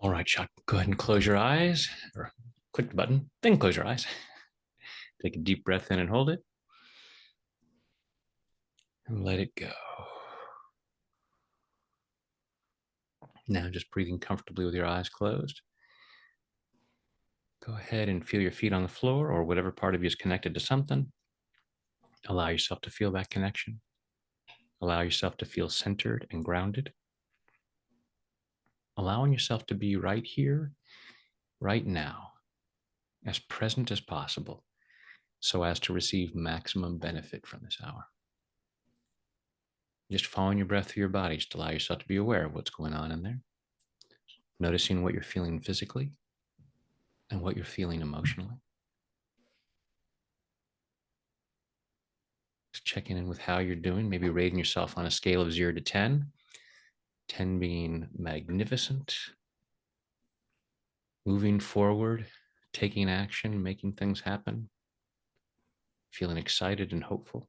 All right, Chuck, go ahead and close your eyes or click the button, then close your eyes. Take a deep breath in and hold it and let it go. Now just breathing comfortably with your eyes closed. Go ahead and feel your feet on the floor or whatever part of you is connected to something. Allow yourself to feel that connection. Allow yourself to feel centered and grounded. Allowing yourself to be right here, right now, as present as possible, so as to receive maximum benefit from this hour. Just following your breath through your body, just allow yourself to be aware of what's going on in there. Noticing what you're feeling physically and what you're feeling emotionally. Just checking in with how you're doing, maybe rating yourself on a scale of 0 to 10, 10 being magnificent, moving forward, taking action, making things happen, feeling excited and hopeful.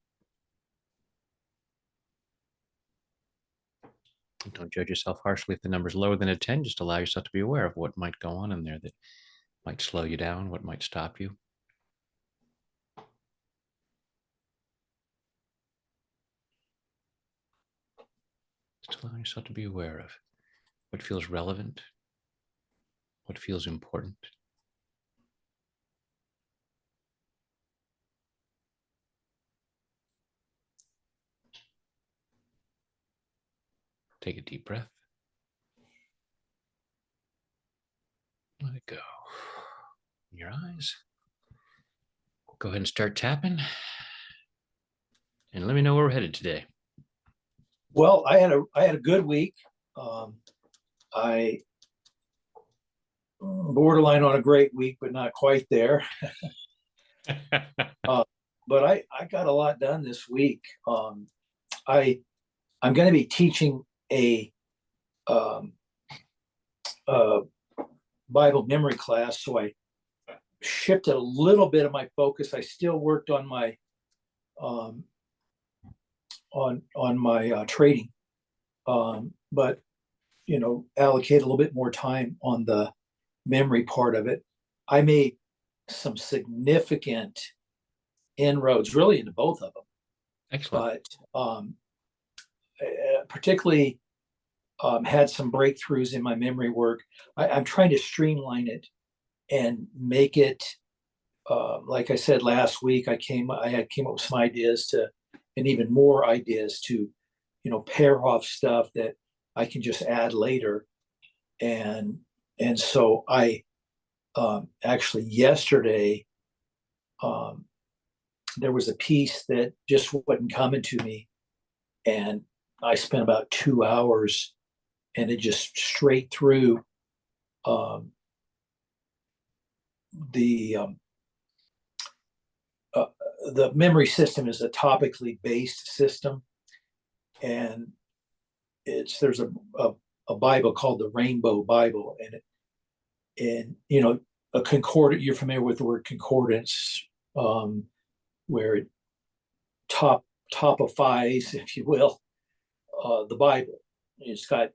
Don't judge yourself harshly if the number's lower than a 10. Just allow yourself to be aware of what might go on in there that might slow you down, what might stop you. Just allow yourself to be aware of what feels relevant, what feels important. Take a deep breath. Let it go. In your eyes. Go ahead and start tapping. And let me know where we're headed today. Well, I had a good week. I borderline on a great week, but not quite there. But I got a lot done this week. I'm going to be teaching a Bible memory class, so I shifted a little bit of my focus. I still worked on my on my trading, but allocate a little bit more time on the memory part of it. I made some significant inroads really into both of them. Excellent. But particularly had some breakthroughs in my memory work. I'm trying to streamline it and make it, like I said last week, I came up with some ideas and even more ideas to, pair off stuff that I can just add later. And so I actually yesterday, there was a piece that just wasn't coming to me, and I spent about 2 hours, and it just straight through the memory system is a topically based system, and there's a Bible called the Rainbow Bible, and a concordance. You're familiar with the word concordance, where it topifies, if you will, the Bible. It's got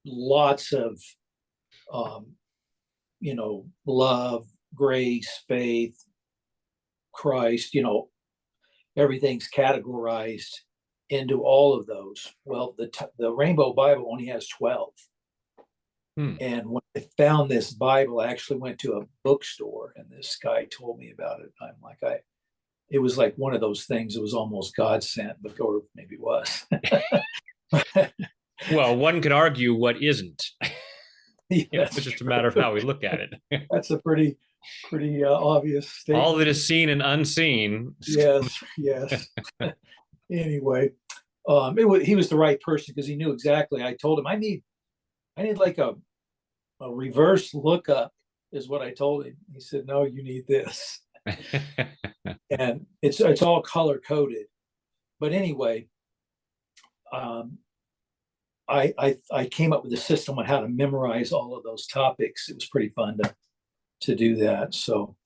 lots of love, grace, faith, Christ, everything's categorized into all of those. Well, the Rainbow Bible only has 12. And when I found this Bible, I actually went to a bookstore, and this guy told me about it. I'm like, it was like one of those things. It was almost God sent, or maybe it was. Well, one could argue what isn't. Yes, it's just a matter of how we look at it. That's a pretty obvious statement. All that is seen and unseen. Yes. Anyway, he was the right person, because he knew exactly. I told him I need like a reverse lookup is what I told him. He said, no, you need this. And it's all color coded. But anyway, I came up with a system on how to memorize all of those topics. It was pretty fun to do that. So,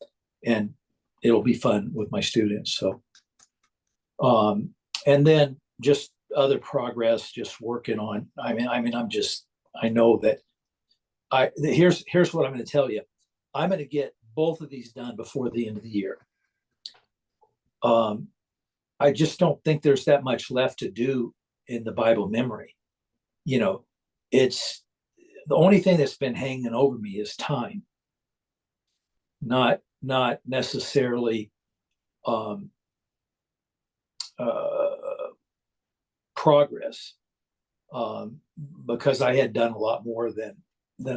and it'll be fun with my students. So, and then just other progress, just working on. I know that Here's what I'm going to tell you. I'm going to get both of these done before the end of the year. I just don't think there's that much left to do in the Bible memory. You know, it's the only thing that's been hanging over me is time, not necessarily um, progress, because I had done a lot more than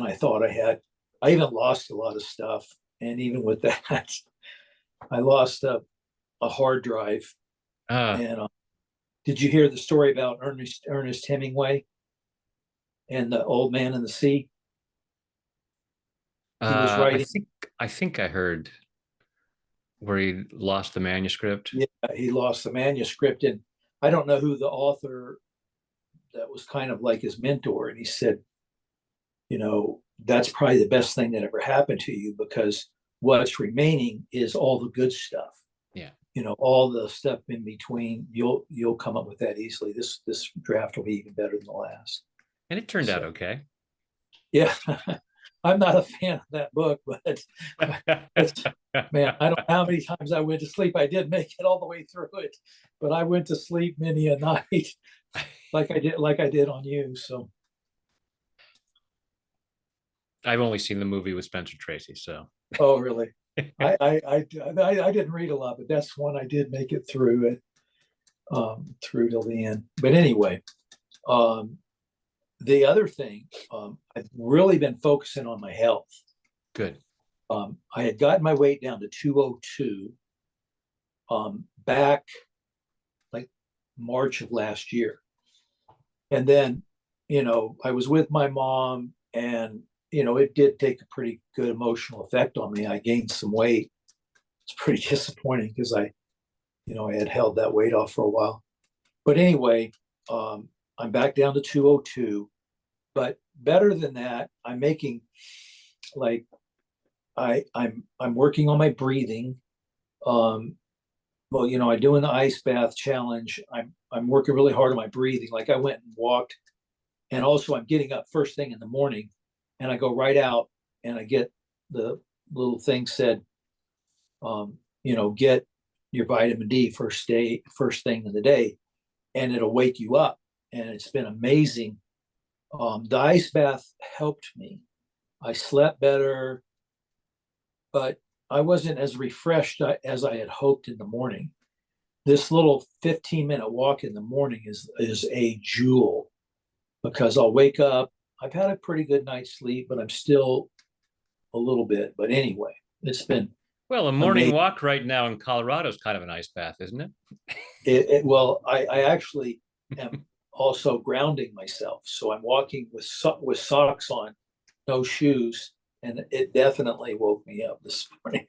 I thought I had. I even lost a lot of stuff, and even with that, I lost a hard drive. Uh, And did you hear the story about Ernest Hemingway and the Old Man and the Sea? He was I writing. think I heard where he lost the manuscript. Yeah, he lost the manuscript, and I don't know who the author that was kind of like his mentor. And he said, that's probably the best thing that ever happened to you, because what's remaining is all the good stuff. Yeah. All the stuff in between, you'll come up with that easily. This draft will be even better than the last. And it turned out okay. Yeah. I'm not a fan of that book, but man, I don't know how many times I went to sleep. I did make it all the way through it, but I went to sleep many a night, like I did on you. So I've only seen the movie with Spencer Tracy, so. oh really? I didn't read a lot, but that's one I did make it through through till the end. But anyway, the other thing, I've really been focusing on my health. Good. I had gotten my weight down to 202 back like March of last year. And then, I was with my mom, and, it did take a pretty good emotional effect on me. I gained some weight. It's pretty disappointing because I had held that weight off for a while. But anyway, I'm back down to 202. But better than that, I'm making like I'm working on my breathing. Well, I'm doing the ice bath challenge. I'm working really hard on my breathing. Like I went and walked, and also I'm getting up first thing in the morning, and I go right out, and I get the little thing said, get your vitamin D first thing in the day, and it'll wake you up. And it's been amazing. The ice bath helped me. I slept better, but I wasn't as refreshed as I had hoped in the morning. This little 15-minute walk in the morning is a jewel, because I'll wake up. I've had a pretty good night's sleep, but I'm still a little bit. But anyway, it's been Well, a morning amazing. walk right now in Colorado is kind of an ice bath, isn't it? Well, I actually am also grounding myself. So I'm walking with socks on, no shoes, and it definitely woke me up this morning.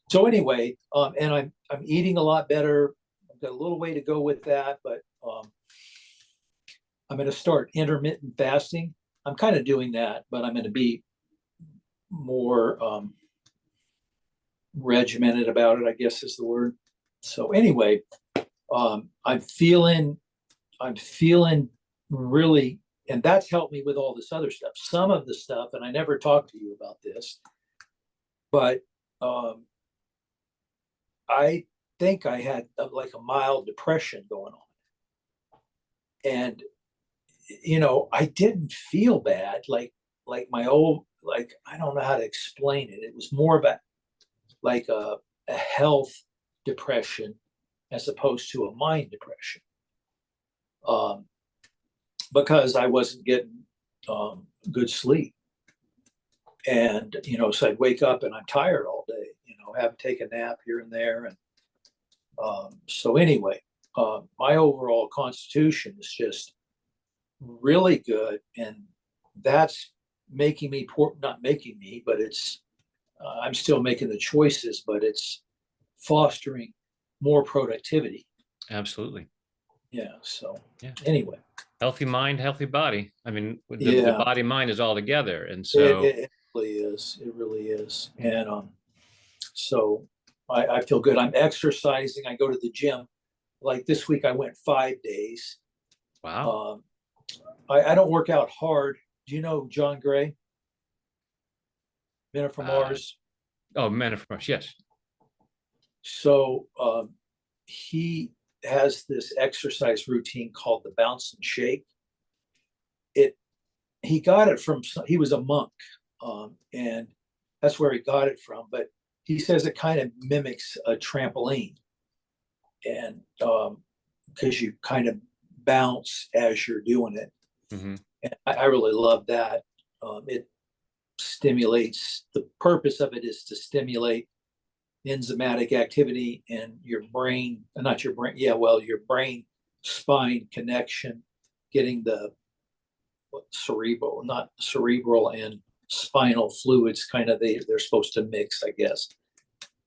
So anyway, and I'm eating a lot better. I've got a little way to go with that, but I'm going to start intermittent fasting. I'm kind of doing that, but I'm going to be more regimented about it, I guess is the word. So anyway, I'm feeling really, and that's helped me with all this other stuff. Some of the stuff, and I never talked to you about this, but I think I had like a mild depression going on, and I didn't feel bad like my old, like I don't know how to explain it. It was more about like a health depression as opposed to a mind depression, because I wasn't getting good sleep. And so I'd wake up and I'm tired all day, have to take a nap here and there. And so anyway, my overall constitution is just really good, and that's making me not making me, but it's I'm still making the choices, but it's fostering more productivity. Absolutely. Yeah. So Yeah. anyway, Healthy mind, healthy body. I mean, the yeah, body mind is all together. And it, so, it, it really is. It really is. And so I feel good. I'm exercising. I go to the gym. Like this week, I went 5 days. wow. Um, I don't work out hard. Do you know John Gray? Men Are From Uh, Mars. oh, Men of Mars. Yes. So he has this exercise routine called the bounce and shake. It he got it from, he was a monk, and that's where he got it from. But he says it kind of mimics a trampoline, and because you kind of bounce as you're doing it. Mm-hmm. And I really love that. It stimulates. The purpose of it is to stimulate enzymatic activity in your brain, not your brain. Yeah, well, your brain spine connection, getting the cerebral, not cerebral and spinal fluids kind of, they're supposed to mix, I guess.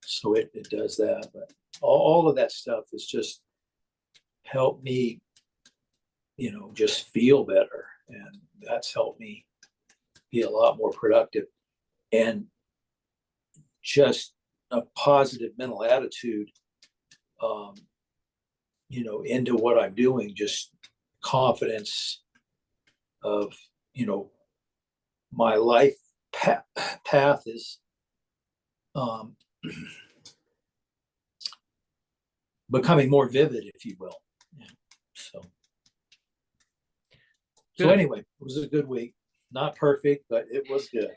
So it does that. But all of that stuff is just helped me, just feel better. And that's helped me be a lot more productive. And just a positive mental attitude, um, into what I'm doing, just confidence of, my life path is um, becoming more vivid, if you will. Yeah. So Good. anyway, it was a good week. Not perfect, but it was good.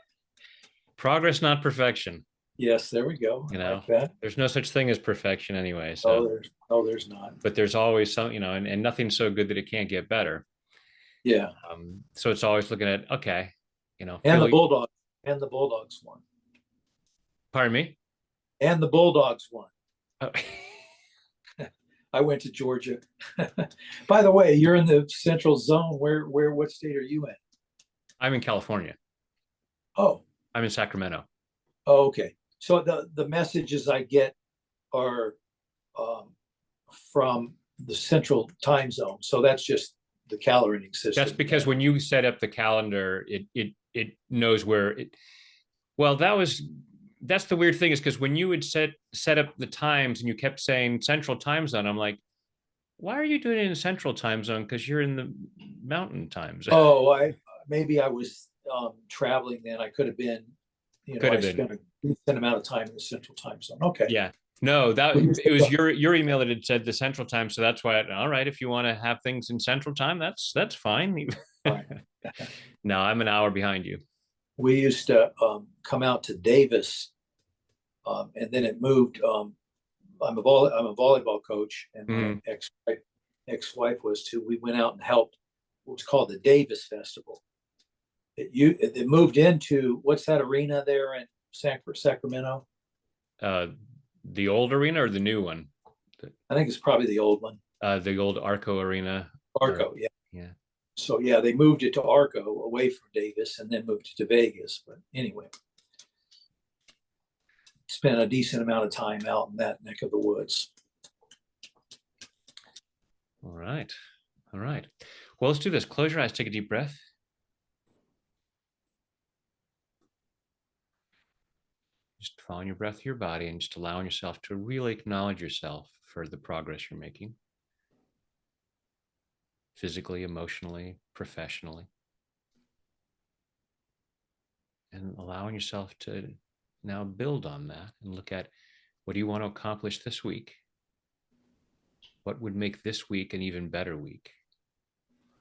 Progress, not perfection. Yes, there we go. You I know, like that. there's no such thing as perfection anyway. Oh, So, there's not. but there's always some, and nothing's so good that it can't get better. Yeah. So it's always looking at, okay, And the Philly, Bulldogs and the Bulldogs won. pardon me. And the Bulldogs won. Oh, I went to Georgia. By the way, you're in the central zone. What state are you in? I'm in California. Oh, I'm in Sacramento. oh, okay. So the messages I get are um, from the central time zone. So that's just the calendaring system. That's because when you set up the calendar, it knows where it. Well, that's the weird thing, is because when you would set up the times and you kept saying Central Time Zone, I'm like, why are you doing it in Central Time Zone? Because you're in the Mountain Time Zone. Oh, maybe I was traveling then. I could have been, Could I have been. spent a decent amount of time in the central time zone. Okay. Yeah. No, that We used it was to- your email that had said the Central Time, so that's why. All right, if you want to have things in Central Time, that's fine. all right. No, I'm an hour behind you. We used to come out to Davis, and then it moved. I'm a volleyball coach, and my Mhm. ex-wife was too. We went out and helped what was called the Davis Festival. It moved into, what's that arena there in Sacramento? Uh, the old arena or the new one? I think it's probably the old one, The old Arco Arena. Arco. Yeah. Yeah. So yeah, they moved it to Arco, away from Davis, and then moved it to Vegas. But anyway, spent a decent amount of time out in that neck of the woods. All right. All right. Well, let's do this. Close your eyes, take a deep breath. Just following your breath to your body and just allowing yourself to really acknowledge yourself for the progress you're making, physically, emotionally, professionally. And allowing yourself to now build on that and look at, what do you want to accomplish this week? What would make this week an even better week?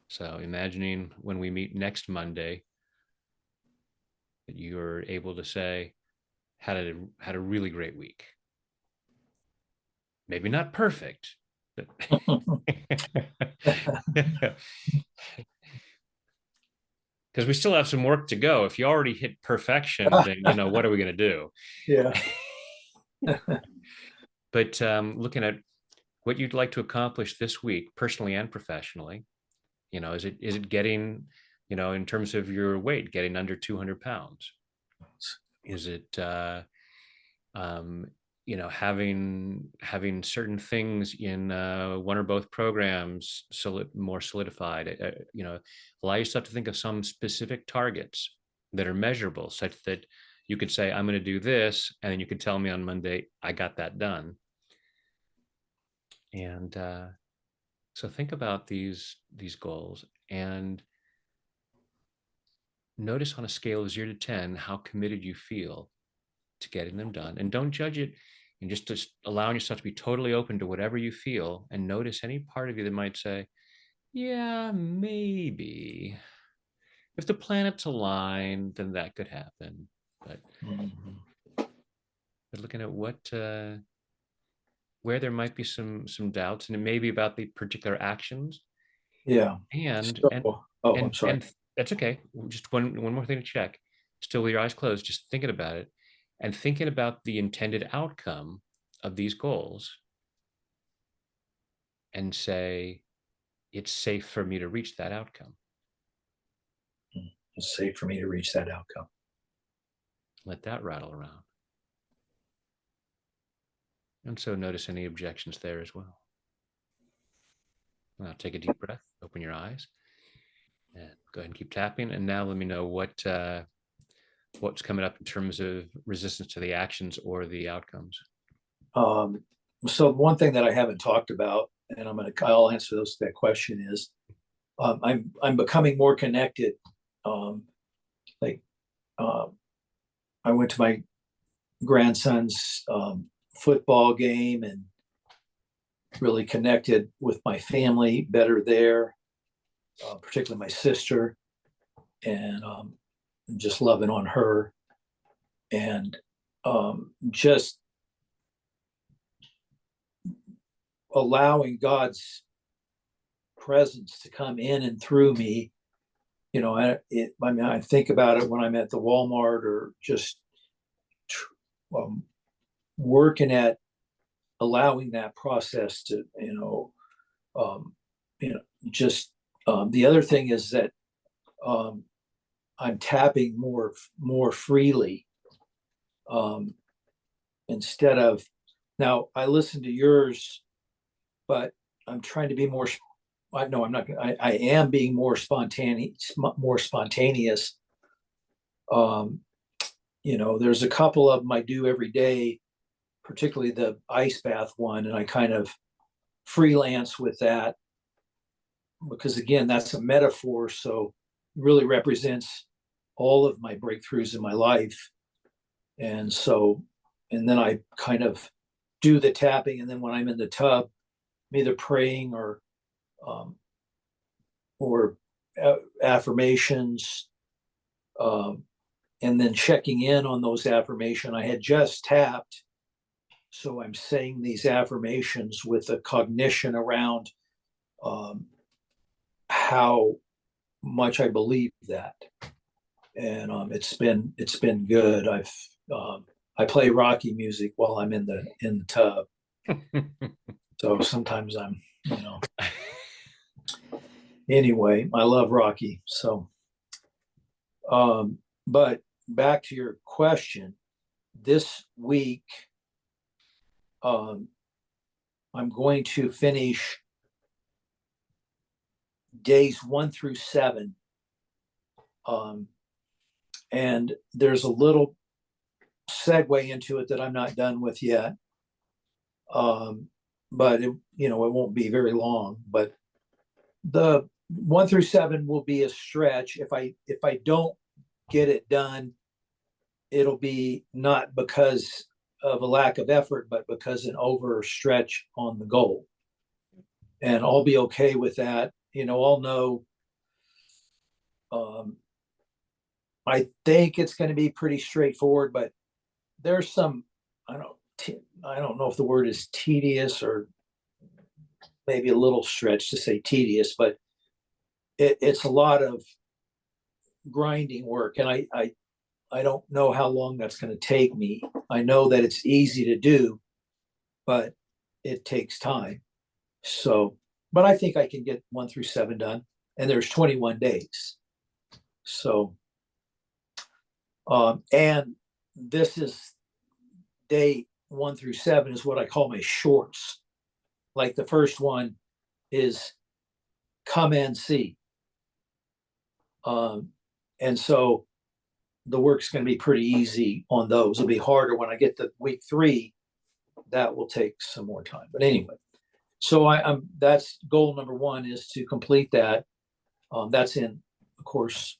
So imagining when we meet next Monday that you're able to say, had a really great week. Maybe not perfect, but because we still have some work to go. If you already hit perfection, then what are we going to do? Yeah. But looking at what you'd like to accomplish this week, personally and professionally, is it getting, in terms of your weight, getting under 200 pounds? Is it having certain things in one or both programs more solidified? Allow yourself to think of some specific targets that are measurable, such that you could say, I'm going to do this, and then you could tell me on Monday, I got that done. And so think about these goals, and notice on a scale of 0 to 10 how committed you feel to getting them done. And don't judge it, and just allowing yourself to be totally open to whatever you feel, and notice any part of you that might say, yeah, maybe. If the planets align, then that could happen. But, Mhm. but looking at where there might be some doubts, and it may be about the particular actions, Yeah. and So, and oh, I'm and sorry. and that's okay. Just one more thing to check. Still with your eyes closed, just thinking about it, and thinking about the intended outcome of these goals, and say, it's safe for me to reach that outcome. It's safe for me to reach that outcome. Let that rattle around. And so notice any objections there as well. Now take a deep breath, open your eyes, and go ahead and keep tapping. And now let me know what's coming up in terms of resistance to the actions or the outcomes. Um, so one thing that I haven't talked about, and I'll answer that question is, I'm becoming more connected. Um, like I went to my grandson's football game and really connected with my family better there, particularly my sister, and just loving on her, and just allowing God's presence to come in and through me. I mean, I think about it when I'm at the Walmart or just um, working at allowing that process to, um, you know, just the other thing is that um, I'm tapping more freely um, instead of now. I listen to yours, but I'm trying to be more. I know I'm not. I am being more spontaneous. More spontaneous. Um, there's a couple of them I do every day, particularly the ice bath one, and I kind of freelance with that because again, that's a metaphor, so it really represents all of my breakthroughs in my life. And so, and then I kind of do the tapping, and then when I'm in the tub, I'm either praying um, or affirmations, um, and then checking in on those affirmations. I had just tapped, so I'm saying these affirmations with a cognition around um, how much I believe that, and it's been good. I play Rocky music while I'm in the tub, so sometimes I'm you know anyway. I love Rocky, so but back to your question, this week um, I'm going to finish days 1 through 7. Um, and there's a little segue into it that I'm not done with yet. But it won't be very long. But the 1 through 7 will be a stretch. If I don't get it done, it'll be not because of a lack of effort, but because an overstretch on the goal. And I'll be okay with that. I'll know. Um, I think it's going to be pretty straightforward, but there's some. I don't. I don't know if the word is tedious or maybe a little stretch to say tedious, but it's a lot of grinding work, and I don't know how long that's going to take me. I know that it's easy to do, but it takes time. So, but I think I can get 1 through 7 done, and there's 21 days. So, and this is day 1 through 7 is what I call my shorts. Like the first one is come and see. Um, and so the work's going to be pretty easy on those. It'll be harder when I get to week 3. That will take some more time. But anyway, so I'm that's goal number 1 is to complete that. That's in, of course,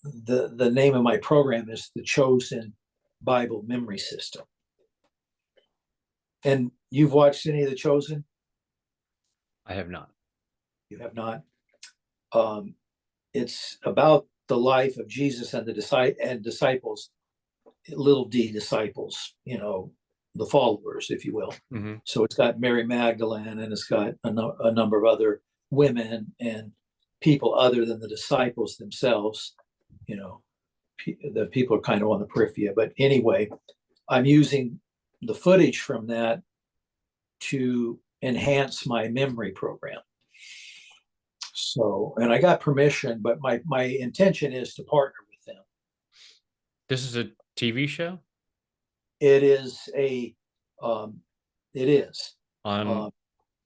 the name of my program is the Chosen Bible Memory System. And you've watched any of the Chosen? I have not. You have not. It's about the life of Jesus and the disciples, little d disciples, the followers, if you will. Mm-hmm. So it's got Mary Magdalene, and it's got a number of other women and people other than the disciples themselves. The people are kind of on the periphery. But anyway, I'm using the footage from that to enhance my memory program. So, and I got permission, but my intention is to partner with them. This is a TV show? It is On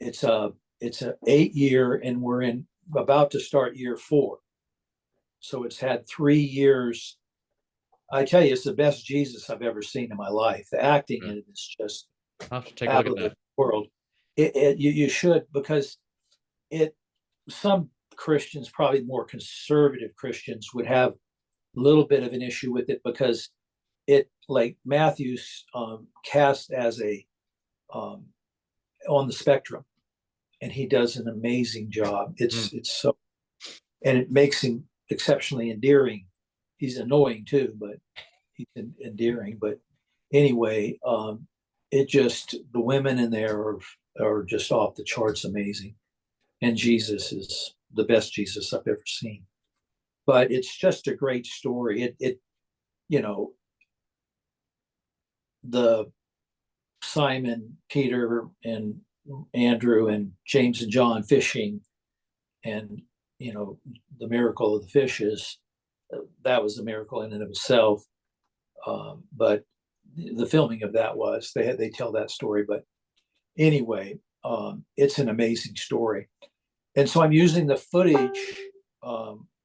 it's a 8-year, and we're about to start year 4. So it's had 3 years. I tell you, it's the best Jesus I've ever seen in my life. The acting in it is just I'll have to take a out look of at the world. You should, because some Christians, probably more conservative Christians, would have a little bit of an issue with it, because it, like Matthew's cast as a on the spectrum, and he does an amazing job. It's so, and it makes him exceptionally endearing. He's annoying too, but he's endearing. But anyway, the women in there are just off the charts amazing, and Jesus is the best Jesus I've ever seen. But it's just a great story. The Simon, Peter, and Andrew, and James and John fishing, and the miracle of the fishes, that was a miracle in and of itself. But the filming of that was, they tell that story. But anyway, it's an amazing story, and so I'm using the footage.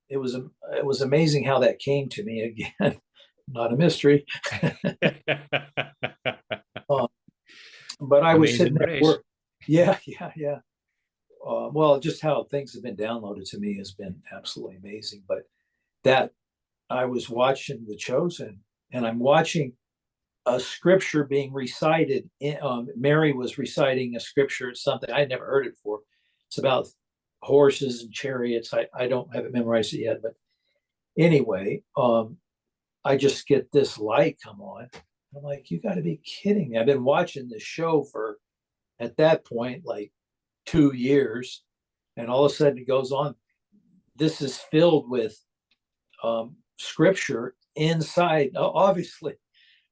It was amazing how that came to me. Again, not a mystery. But I was sitting there at work. Yeah. Well, just how things have been downloaded to me has been absolutely amazing. But that I was watching The Chosen, and I'm watching a scripture being recited. Mary was reciting a scripture. It's something I had never heard it before. It's about horses and chariots. I don't have it memorized it yet, but anyway, I just get this light come on. I'm like, you got to be kidding me. I've been watching this show for, at that point, like 2 years. And all of a sudden it goes on. This is filled with scripture inside, obviously.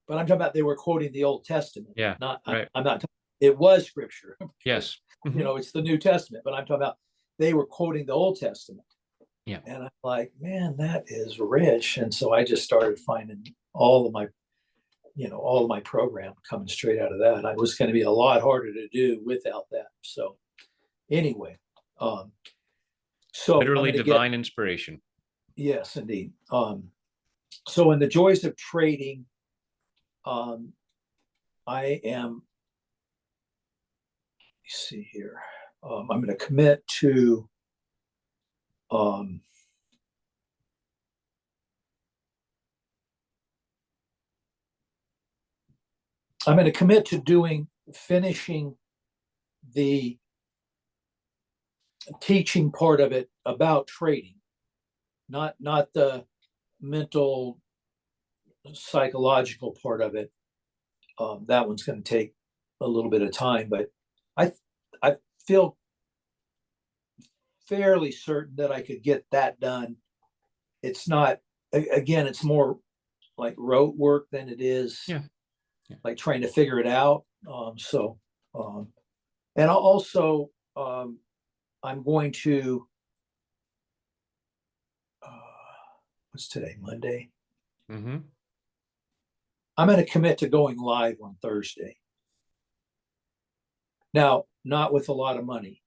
But I'm talking about, they were quoting the Old Testament. Yeah. Right. I'm not, it was scripture. Yes. It's the New Testament. But I'm talking about, they were quoting the Old Testament. Yeah. And I'm like, man, that is rich. And so I just started finding all of my program coming straight out of that. It was going to be a lot harder to do without that. So anyway, so literally divine inspiration. Yes, indeed. So in the joys of trading, I am, let's see here. I'm going to commit to finishing the teaching part of it about trading, not the mental psychological part of it. That one's going to take a little bit of time, but I feel fairly certain that I could get that done. It's not, again, it's more like rote work than it is like trying to figure it out. And also, I'm going to, what's today, Monday? Mm-hmm. I'm going to commit to going live on Thursday. Now, not with a lot of money.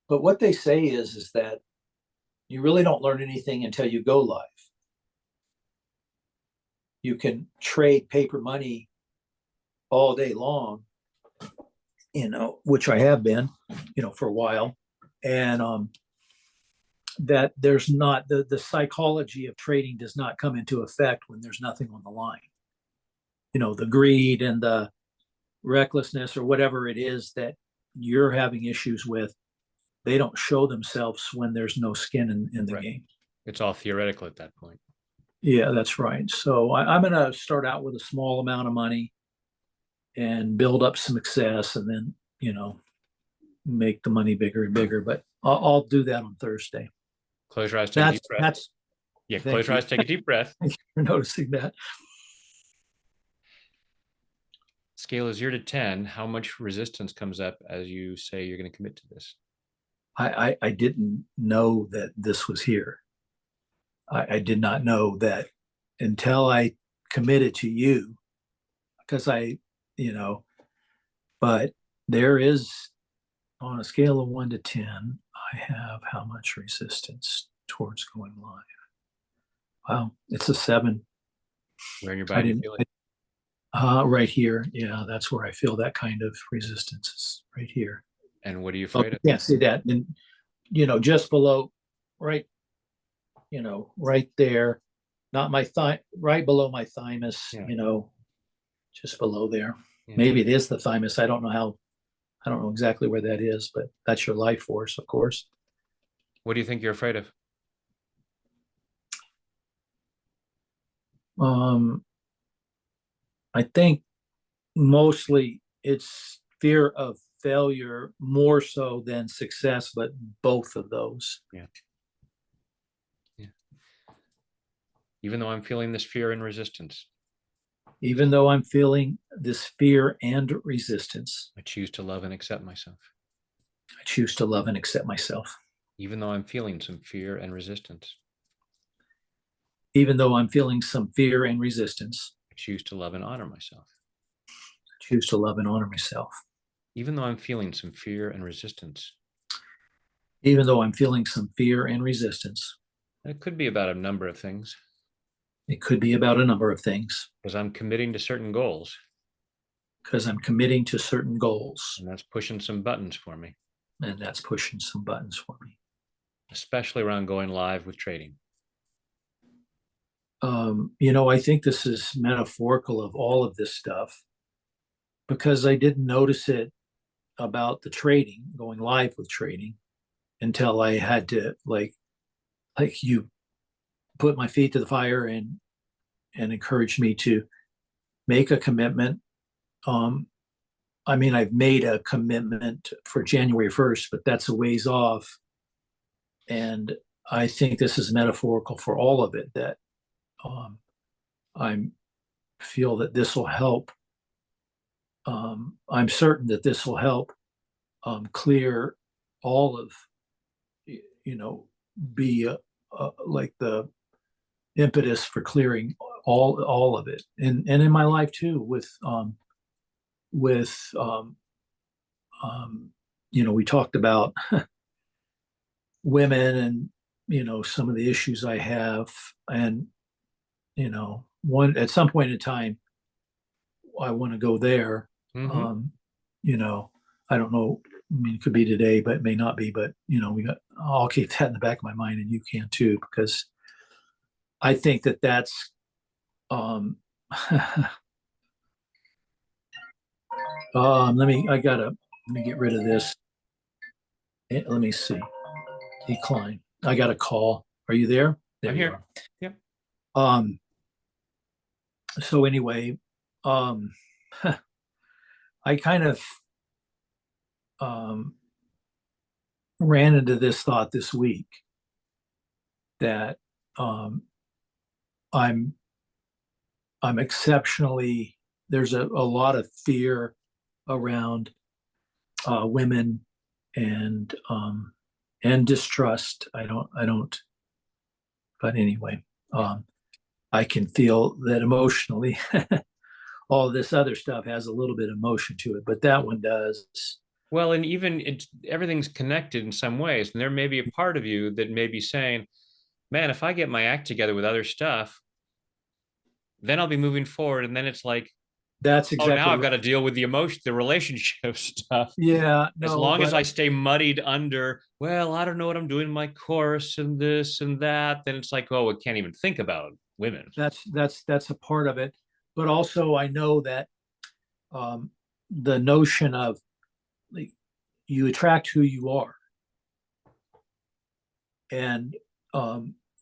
But what they say is that you really don't learn anything until you go live. You can trade paper money all day long, which I have been, for a while. And that there's not the psychology of trading does not come into effect when there's nothing on the line. The greed and the recklessness or whatever it is that you're having issues with, they don't show themselves when there's no skin in the Right. game. It's all theoretical at that point. Yeah, that's right. So I'm going to start out with a small amount of money and build up some success, and then make the money bigger and bigger. But I'll do that on Thursday. Close your eyes, take a deep breath. That's Yeah, thank close your you. eyes, take a deep breath. Thank you for noticing that. Scale of 0 to 10. How much resistance comes up as you say you're going to commit to this? I didn't know that this was here. I did not know that until I committed to you, because but there is, on a scale of 1 to 10, I have how much resistance towards going live? Wow, it's a 7. Where in your I body do you didn't, feel it? right here. Yeah, that's where I feel that kind of resistance is right here. And what are you Oh, afraid you of? can't see that. And, just below, right, right there, not my thigh, right below my thymus, Yeah. just below there. Yeah. Maybe it is the thymus. I don't know exactly where that is, but that's your life force, of course. What do you think you're afraid of? I think mostly it's fear of failure more so than success, but both of those. Yeah. Yeah. Even though I'm feeling this fear and resistance, Even though I'm feeling this fear and resistance, I choose to love and accept myself. I choose to love and accept myself. Even though I'm feeling some fear and resistance, Even though I'm feeling some fear and resistance, I choose to love and honor myself. I choose to love and honor myself. Even though I'm feeling some fear and resistance, Even though I'm feeling some fear and resistance, it could be about a number of things, it could be about a number of things, because I'm committing to certain goals, because I'm committing to certain goals, and that's pushing some buttons for me, and that's pushing some buttons for me. especially around going live with trading. I think this is metaphorical of all of this stuff because I didn't notice it about the trading, going live with trading, until I had to like you put my feet to the fire and encouraged me to make a commitment. I've made a commitment for January 1st, but that's a ways off. And I think this is metaphorical for all of it, that I feel that this will help. I'm certain that this will help clear all of, be like the impetus for clearing all of it, and in my life too, with we talked about women and some of the issues I have, and one at some point in time I want to go there. Mm-hmm. I don't know. I mean, it could be today, but it may not be. But I'll keep that in the back of my mind, and you can too, because I think that that's let me get rid of this. Let me see. Decline. I got a call. Are you there? There I'm you here. Yep. are. So anyway, I kind of ran into this thought this week that I'm exceptionally, there's a lot of fear around women and distrust. I don't, but anyway, I can feel that emotionally. All this other stuff has a little bit of emotion to it, but that one does. Well, and even everything's connected in some ways. And there may be a part of you that may be saying, man, if I get my act together with other stuff, then I'll be moving forward. And then it's like, That's Oh, now exactly I've got to right. deal with the emotion, the relationship stuff. Yeah, As no, long as but I stay muddied under, well, I don't know what I'm doing in my course and this and that, then it's like, oh, I can't even think about women. that's a part of it. But also, I know that um, the notion of like, you attract who you are, and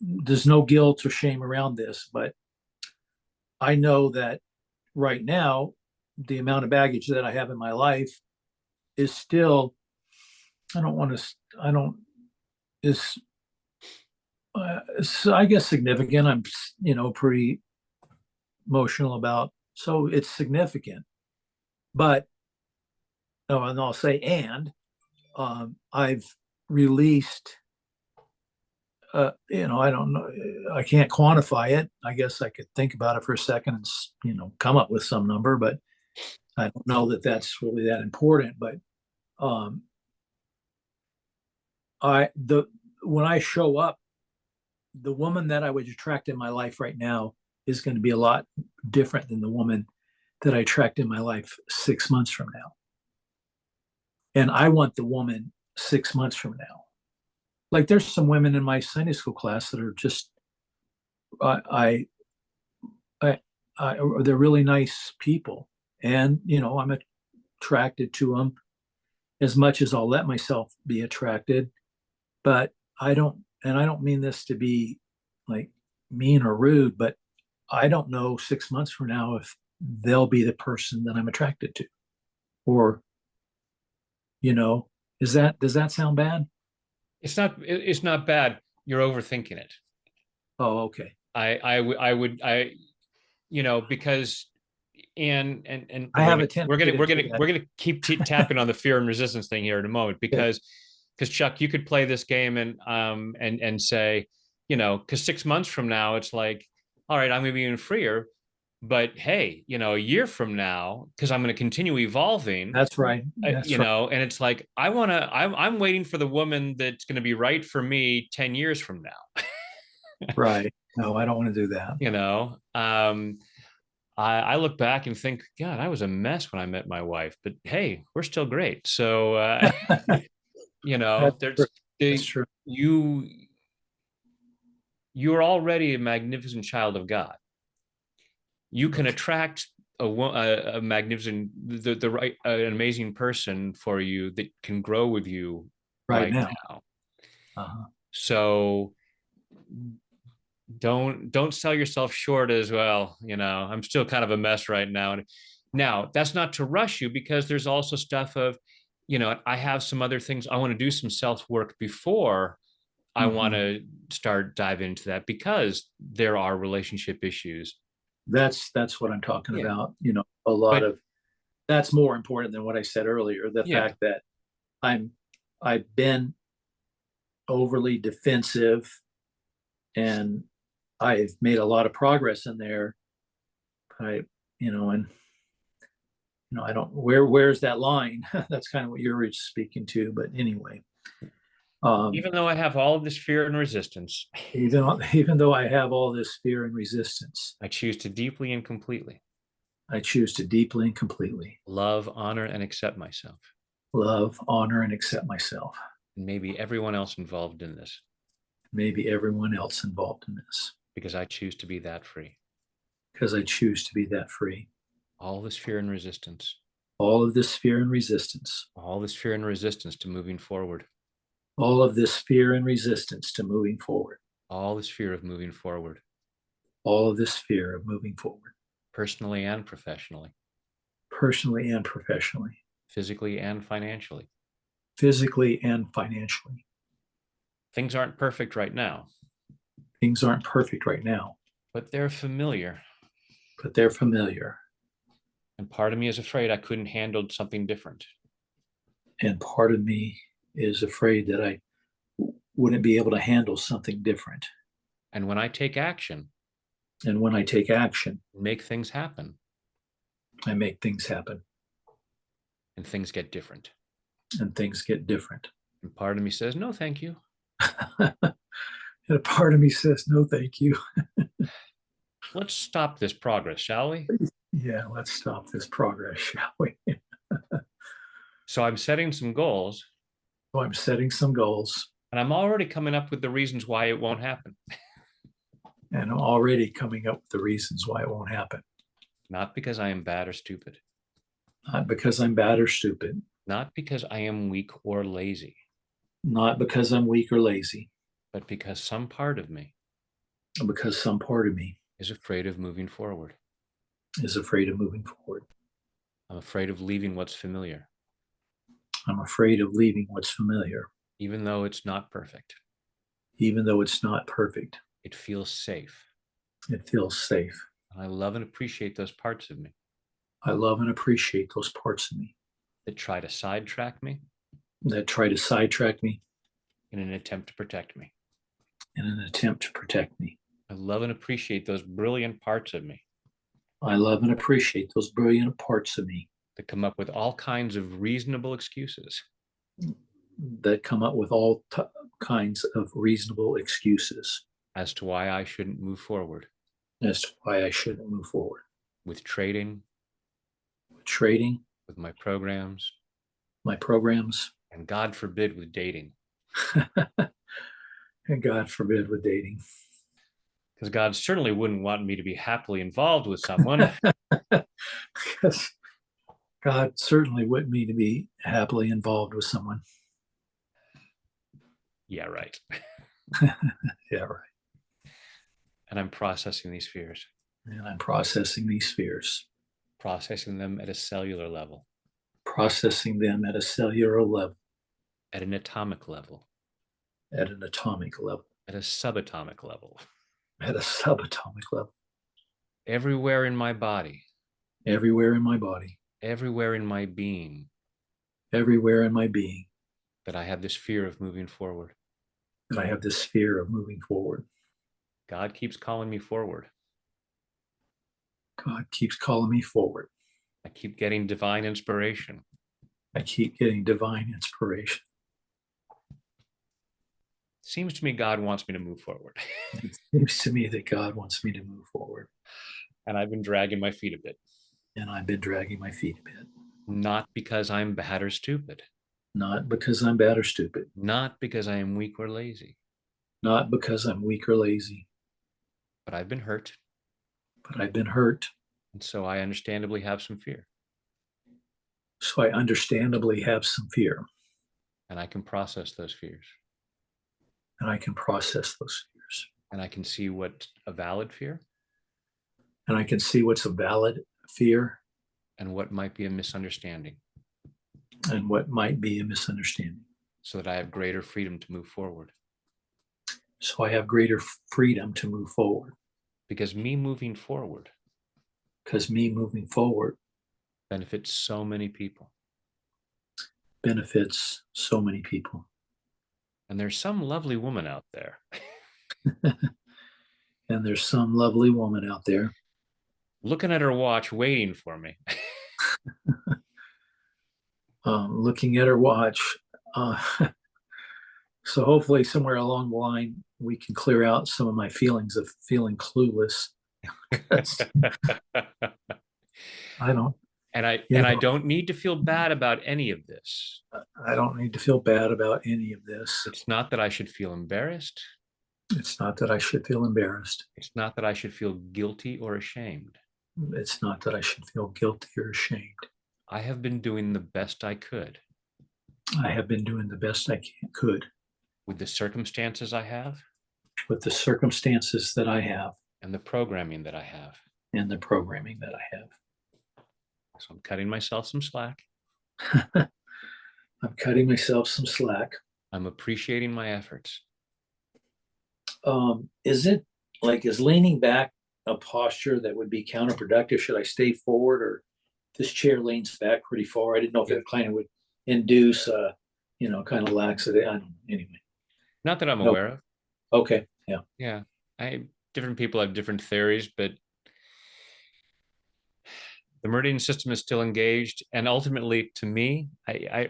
there's no guilt or shame around this. But I know that right now, the amount of baggage that I have in my life is still, I don't want to, I don't, is, I guess significant. I'm, pretty emotional about, so it's significant. But, oh, and I'll say, and I've released, I don't know, I can't quantify it. I guess I could think about it for a second and, come up with some number, but I don't know that that's really that important. But um, the when I show up, the woman that I would attract in my life right now is going to be a lot different than the woman that I attract in my life 6 months from now. And I want the woman 6 months from now. Like there's some women in my Sunday school class that are just, I, I, they're really nice people, and I'm attracted to them as much as I'll let myself be attracted. But I don't mean this to be like mean or rude, but I don't know 6 months from now if they'll be the person that I'm attracted to. Or, you know, does that sound bad? It's not bad. You're overthinking it. Oh, okay. Because I have a tendency to do that. we're gonna keep tapping on the fear and resistance thing here in a moment, Okay. because Chuck, you could play this game and say, because 6 months from now it's like, all right, I'm gonna be even freer, but hey, a year from now, because I'm gonna continue evolving, That's right. That's right. and it's like I'm waiting for the woman that's gonna be right for me 10 years from now. Right. No, I don't want to do that. you know um I look back and think, God, I was a mess when I met my wife, but hey, we're still great. So, That's true. there's That's the true. you you're already a magnificent child of God. You can Okay. attract a magnificent, the right, an amazing person for you that can grow with you Right right now. now. Uh-huh. So don't sell yourself short as well. I'm still kind of a mess right now. And now that's not to rush you, because there's also stuff of, I have some other things I want to do, some self work before I want Hmm. to start diving into that, because there are relationship issues. That's what I'm talking Yeah. about. A lot But of that's more important than what I said earlier. The yeah, fact that I'm I've been overly defensive, and I've made a lot of progress in there. I, and I don't, where's that line? That's kind of what you're speaking to. But anyway, um, even though I have all of this fear and resistance, even though I have all this fear and resistance, I choose to deeply and completely I choose to deeply and completely love, honor, and accept myself, love, honor, and accept myself. and maybe everyone else involved in this, Maybe everyone else involved in this, because I choose to be that free. because I choose to be that free. All this fear and resistance, All of this fear and resistance, all this fear and resistance to moving forward, all of this fear and resistance to moving forward, all this fear of moving forward, all of this fear of moving forward, personally and professionally, personally and professionally, physically and financially. physically and financially. Things aren't perfect right now, Things aren't perfect right now, but they're familiar. but they're familiar. And part of me is afraid I couldn't handle something different. And part of me is afraid that I wouldn't be able to handle something different. And when I take action, And when I take action, make things happen, I make things happen, and things get different. and things get different. And part of me says, no, thank you. And a part of me says, no, thank you. Let's stop this progress, shall we? Yeah, let's stop this progress, shall we? So I'm setting some goals, So I'm setting some goals, and I'm already coming up with the reasons why it won't happen. and I'm already coming up with the reasons why it won't happen. Not because I am bad or stupid, Not because I'm bad or stupid, not because I am weak or lazy, not because I'm weak or lazy, but because some part of me but because some part of me is afraid of moving forward. is afraid of moving forward. I'm afraid of leaving what's familiar, I'm afraid of leaving what's familiar, even though it's not perfect. even though it's not perfect. It feels safe. It feels safe. And I love and appreciate those parts of me I love and appreciate those parts of me that try to sidetrack me that try to sidetrack me in an attempt to protect me. in an attempt to protect me. I love and appreciate those brilliant parts of me I love and appreciate those brilliant parts of me that come up with all kinds of reasonable excuses that come up with all kinds of reasonable excuses as to why I shouldn't move forward as to why I shouldn't move forward with trading, with trading, with my programs, my programs, and God forbid with dating. and God forbid with dating. Because God certainly wouldn't want me to be happily involved with someone. Because God certainly wouldn't me to be happily involved with someone. Yeah, right. Yeah, right. And I'm processing these fears, And I'm processing these fears, processing them at a cellular level, processing them at a cellular level, at an atomic level, at an atomic level, at a subatomic level, at a subatomic level, everywhere in my body, everywhere in my body, everywhere in my being, everywhere in my being, that I have this fear of moving forward. that I have this fear of moving forward. God keeps calling me forward. God keeps calling me forward. I keep getting divine inspiration. I keep getting divine inspiration. Seems to me God wants me to move forward. It seems to me that God wants me to move forward. And I've been dragging my feet a bit. And I've been dragging my feet a bit. Not because I'm bad or stupid. Not because I'm bad or stupid. Not because I am weak or lazy. Not because I'm weak or lazy. But I've been hurt. But I've been hurt. And so I understandably have some fear. So I understandably have some fear. And I can process those fears. And I can process those fears. And I can see what's a valid fear. And I can see what's a valid fear. And what might be a misunderstanding. And what might be a misunderstanding. So that I have greater freedom to move forward. So I have greater freedom to move forward. Because me moving forward. Because me moving forward benefits so many people. Benefits so many people. And there's some lovely woman out there. And there's some lovely woman out there. Looking at her watch, waiting for me. Looking at her watch. So hopefully somewhere along the line, we can clear out some of my feelings of feeling clueless. I don't. I don't need to feel bad about any of this. I don't need to feel bad about any of this. It's not that I should feel embarrassed. It's not that I should feel embarrassed. It's not that I should feel guilty or ashamed. It's not that I should feel guilty or ashamed. I have been doing the best I could. I have been doing the best I could. With the circumstances I have. With the circumstances that I have. And the programming that I have. And the programming that I have. So I'm cutting myself some slack. I'm cutting myself some slack. I'm appreciating my efforts. Is it like, is leaning back a posture that would be counterproductive? Should I stay forward, or this chair leans back pretty far? I didn't know if it kind of would induce, kind of laxity. I don't know. Anyway. Not that I'm aware of. Okay. Yeah. Yeah. Different people have different theories, but the meridian system is still engaged. And ultimately, to me, I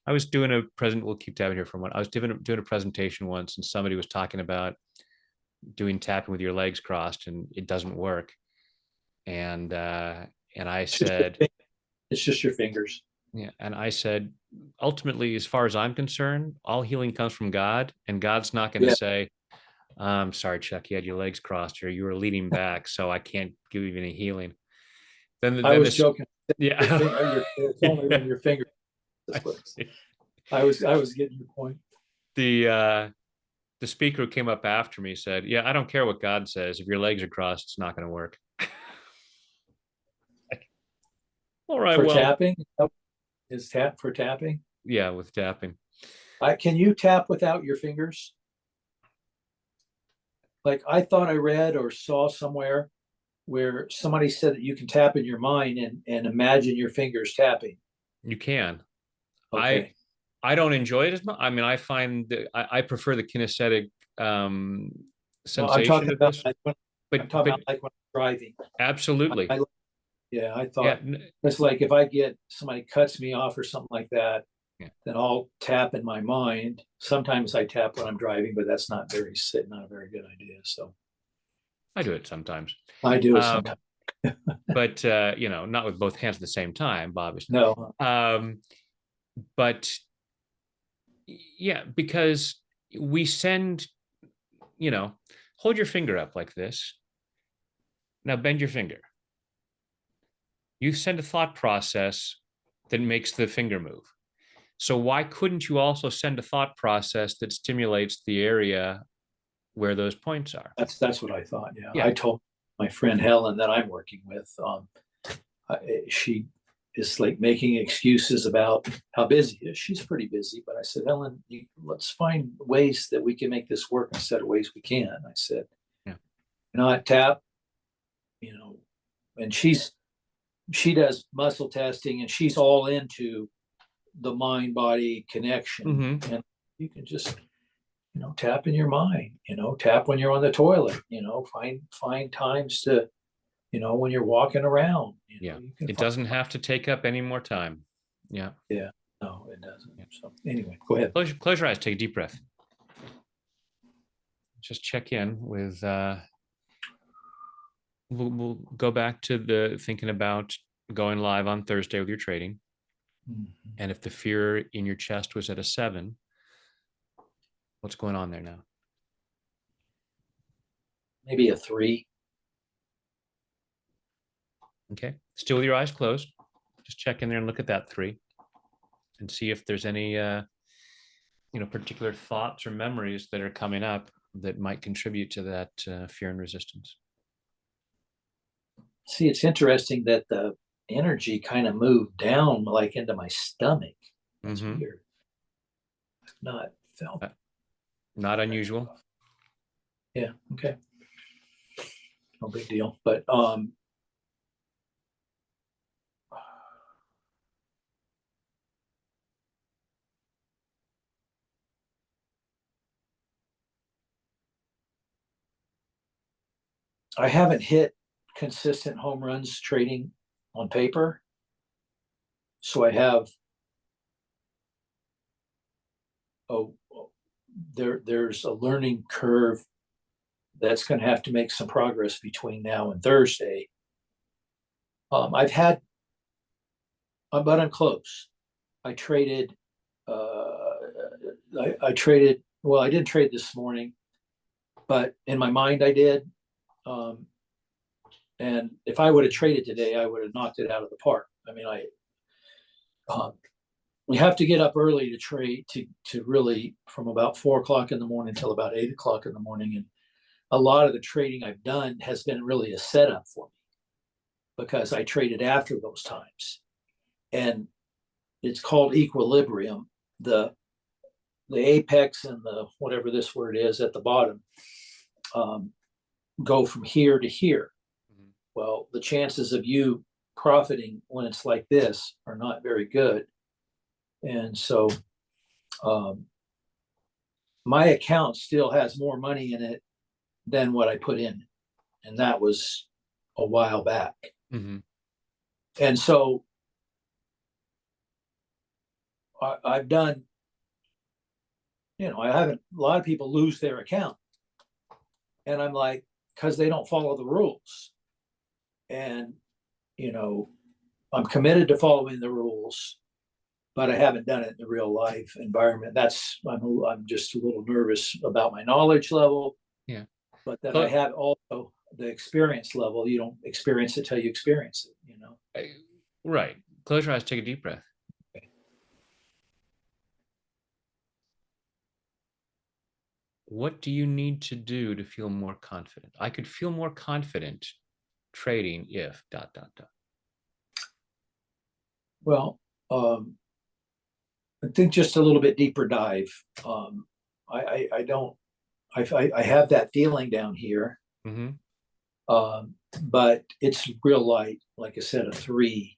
was doing a present. We'll keep tapping here for a moment. I was doing a presentation once, and somebody was talking about doing tapping with your legs crossed, and it doesn't work. And I It's just your said, it's just your fingers. yeah, and I said, ultimately, as far as I'm concerned, all healing comes from God, and God's not going to Yeah, say, I'm sorry, Chuck, you had your legs crossed or you were leaning back, so I can't give you any healing. I Then was this, joking. Your yeah, finger, it's only when yeah, your finger. I That's what see. I was getting your point. The uh, the speaker who came up after me said, "Yeah, I don't care what God says. If your legs are crossed, it's not going to work." All right, For well, tapping, is tap for tapping. yeah, with tapping, I can you tap without your fingers? Like I thought I read or saw somewhere where somebody said that you can tap in your mind and imagine your fingers tapping. you can. I Okay. I don't enjoy it as much. I mean, I find that I prefer the kinesthetic um, No, I'm sensation talking of about this, like when I'm but talking about like when I'm driving. absolutely, I yeah, I yeah, thought it's like if I get somebody cuts me off or something like that, yeah. then I'll tap in my mind. Sometimes I tap when I'm driving, but that's not a very good idea. So I do it sometimes. I do it Um, sometimes. but not with both hands at the same time, obviously. No, Um, but yeah, because we send, hold your finger up like this. Now bend your finger. You send a thought process that makes the finger move. So why couldn't you also send a thought process that stimulates the area where those points are? that's what I thought. Yeah, Yeah. I told my friend Helen that I'm working with. She is like making excuses about how busy it is. She's pretty busy, but I said, Helen, let's find ways that we can make this work instead of ways we can. I said, Yeah. I tap, you know, and she does muscle testing and she's all into the mind body connection. Mm-hmm. And you can just, tap in your mind, tap when you're on the toilet, find times to, when you're walking around, Yeah. you can It find. doesn't have to take up any more time. Yeah. Yeah, no, it doesn't. Yeah. So anyway, go ahead. Close your eyes. Take a deep breath. Just check in with. We'll go back to the thinking about going live on Thursday with your trading. Mhm. And if the fear in your chest was at a 7, what's going on there now? Maybe a 3. Okay. Still with your eyes closed. Just check in there and look at that 3 and see if there's any particular thoughts or memories that are coming up that might contribute to that fear and resistance. See, it's interesting that the energy kind of moved down like into my stomach. That's Mm-hmm. weird. I've not felt Not that. unusual. Yeah, okay. No big deal. But I haven't hit consistent home runs trading on paper. So I have oh there's a learning curve that's going to have to make some progress between now and Thursday. I've had, but I'm close. I traded. I traded. Well, I didn't trade this morning, but in my mind, I did. Um, and if I would have traded today, I would have knocked it out of the park. I mean, um, we have to get up early to trade to really from about 4 o'clock in the morning until about 8 o'clock in the morning, and a lot of the trading I've done has been really a setup for me because I traded after those times, and it's called equilibrium. The apex and the whatever this word is at the bottom um, go from here to here. Mm-hmm. Well, the chances of you profiting when it's like this are not very good. And so um, my account still has more money in it than what I put in. And that was a while back. Mm-hmm. And so I've done, I haven't, a lot of people lose their account. And I'm like, because they don't follow the rules. and I'm committed to following the rules, but I haven't done it in the real life environment. I'm just a little nervous about my knowledge level, Yeah. but then I But have also the experience level. You don't experience it till you experience it. right. Close your eyes, take a deep breath. What do you need to do to feel more confident? I could feel more confident trading if dot dot dot. Well, I think just a little bit deeper dive. I don't. I have that feeling down here, Mm-hmm. but it's real light. Like I said, a 3,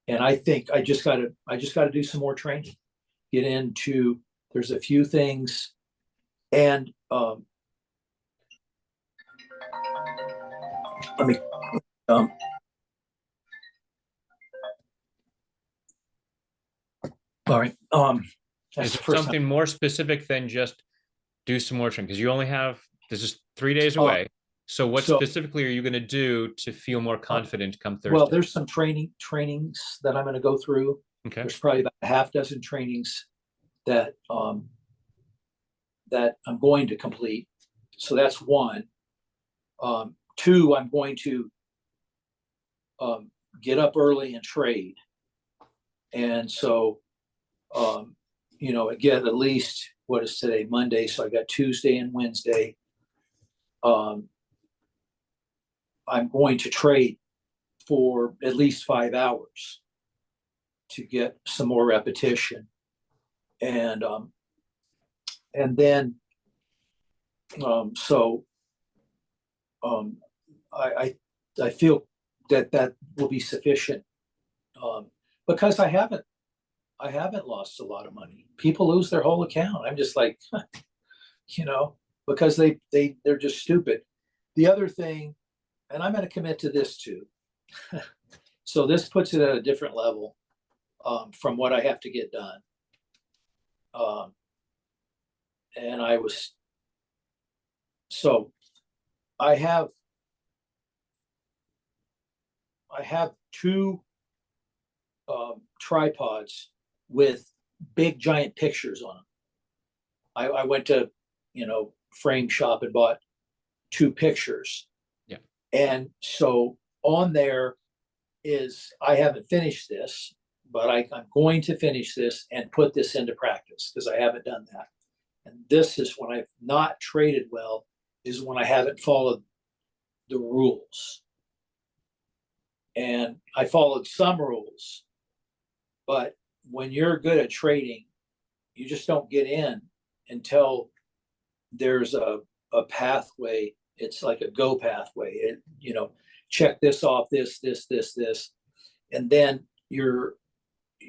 and I think I just got to do some more training. Get into. There's a few things, and let me. Um, all right. That's Is the there first time. something more specific than just do some more training? Because you only have this is 3 days Uh, away. So what so specifically are you going to do to feel more uh, confident come well, Thursday? there's some trainings that I'm going to go through. Okay. There's probably about a half dozen trainings that that I'm going to complete. So that's one. 2, I'm going to get up early and trade. And so, again, at least what is today, Monday. So I got Tuesday and Wednesday. Um, I'm going to trade for at least 5 hours to get some more repetition. And then, so um, I feel that will be sufficient because I haven't lost a lot of money. People lose their whole account. I'm just like, you know, because they're just stupid. The other thing, and I'm going to commit to this too. So this puts it at a different level from what I have to get done. And so I have two tripods with big giant pictures on them. I went to, frame shop and bought 2 pictures. Yeah. And so on there I haven't finished this, but I'm going to finish this and put this into practice because I haven't done that. And this is when I've not traded well, is when I haven't followed the rules. And I followed some rules, but when you're good at trading, you just don't get in until there's a pathway. It's like a go pathway. Check this off, this, and then your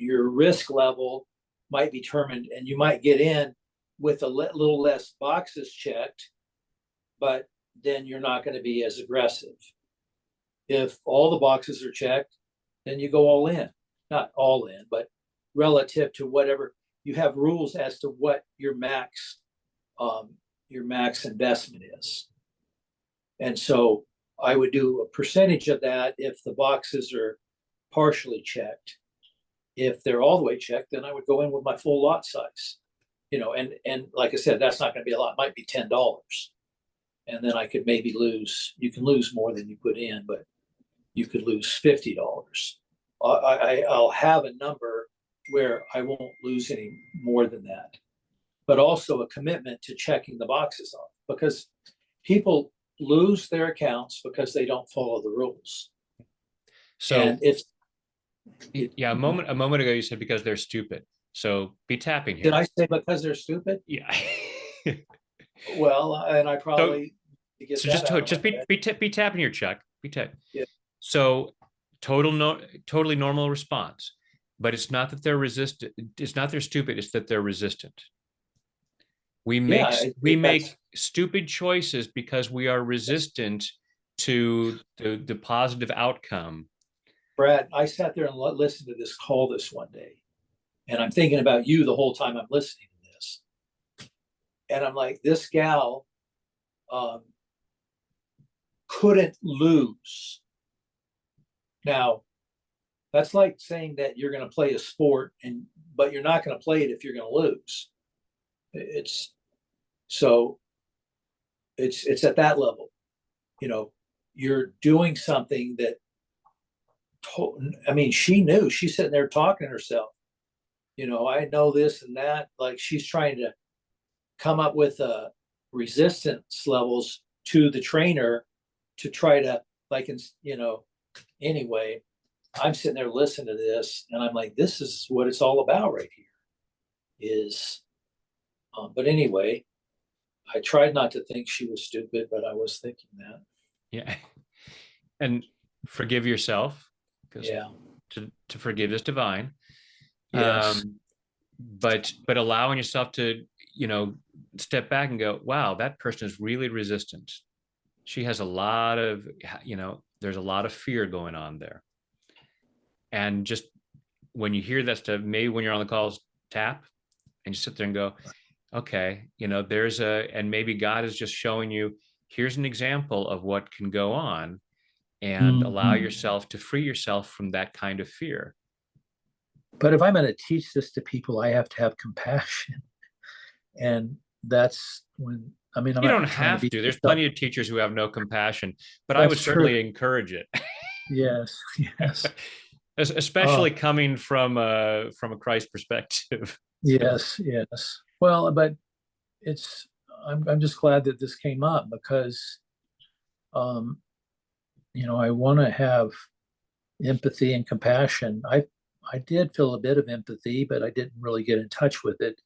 risk level might be determined, and you might get in with a little less boxes checked, but then you're not going to be as aggressive. If all the boxes are checked, then you go all in. Not all in, but relative to whatever you have rules as to what your max investment is. And so I would do a percentage of that if the boxes are partially checked. If they're all the way checked, then I would go in with my full lot size. And like I said, that's not going to be a lot. It might be $10. And then I could maybe you can lose more than you put in, but you could lose $50. I'll have a number where I won't lose any more than that, but also a commitment to checking the boxes off, because people lose their accounts because they don't follow the rules. So And yeah, a moment ago you said because they're stupid. So be tapping here. Did I say because they're stupid? Yeah. Well, and I So, probably get so that just be tapping your check. Be tap. Yeah. So totally normal response, but it's not that they're resistant. It's not they're stupid. It's that they're resistant. We make stupid choices because we are resistant to the positive outcome. Brad, I sat there and listened to this call this one day, and I'm thinking about you the whole time I'm listening to this. And I'm like, this gal couldn't lose Now, that's like saying that you're going to play a sport but you're not going to play it if you're going to lose. It's so it's at that level. You're doing something that she knew. She's sitting there talking to herself. I know this and that. Like, she's trying to come up with resistance levels to the trainer to try to, like, anyway, I'm sitting there listening to this and I'm like, this is what it's all about right here but anyway, I tried not to think she was stupid, but I was thinking that. Yeah. And forgive yourself, because Yeah. to forgive is divine. Yes. But allowing yourself to, step back and go, wow, that person is really resistant. She has a lot of, there's a lot of fear going on there. And just when you hear that stuff, maybe when you're on the calls, tap and you sit there and go, okay, and maybe God is just showing you, here's an example of what can go on, and allow yourself to free yourself from that kind of fear. But if I'm going to teach this to people, I have to have compassion. And that's when, I'm you not don't trying have to. There's plenty of teachers who have no compassion, but I would certainly encourage it. Yes, yes. Especially coming from a Christ perspective. Yes, yes. Well, but I'm just glad that this came up because, I want to have empathy and compassion. I did feel a bit of empathy, but I didn't really get in touch with it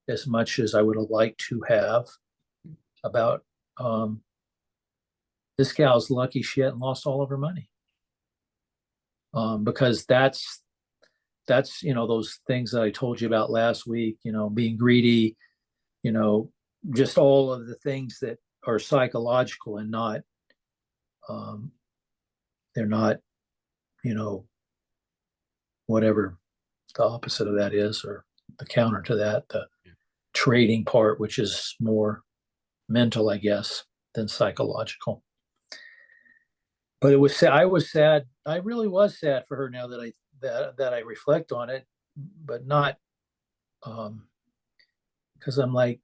as much as I would have liked to have about this gal's lucky she hadn't lost all of her money. Because that's those things that I told you about last week, being greedy, just all of the things that are psychological and not they're not, whatever the opposite of that is, or the counter to that, the trading part, which is more mental, I guess, than psychological. But it was sad. I was sad. I really was sad for her now that I reflect on it, but not because I'm like,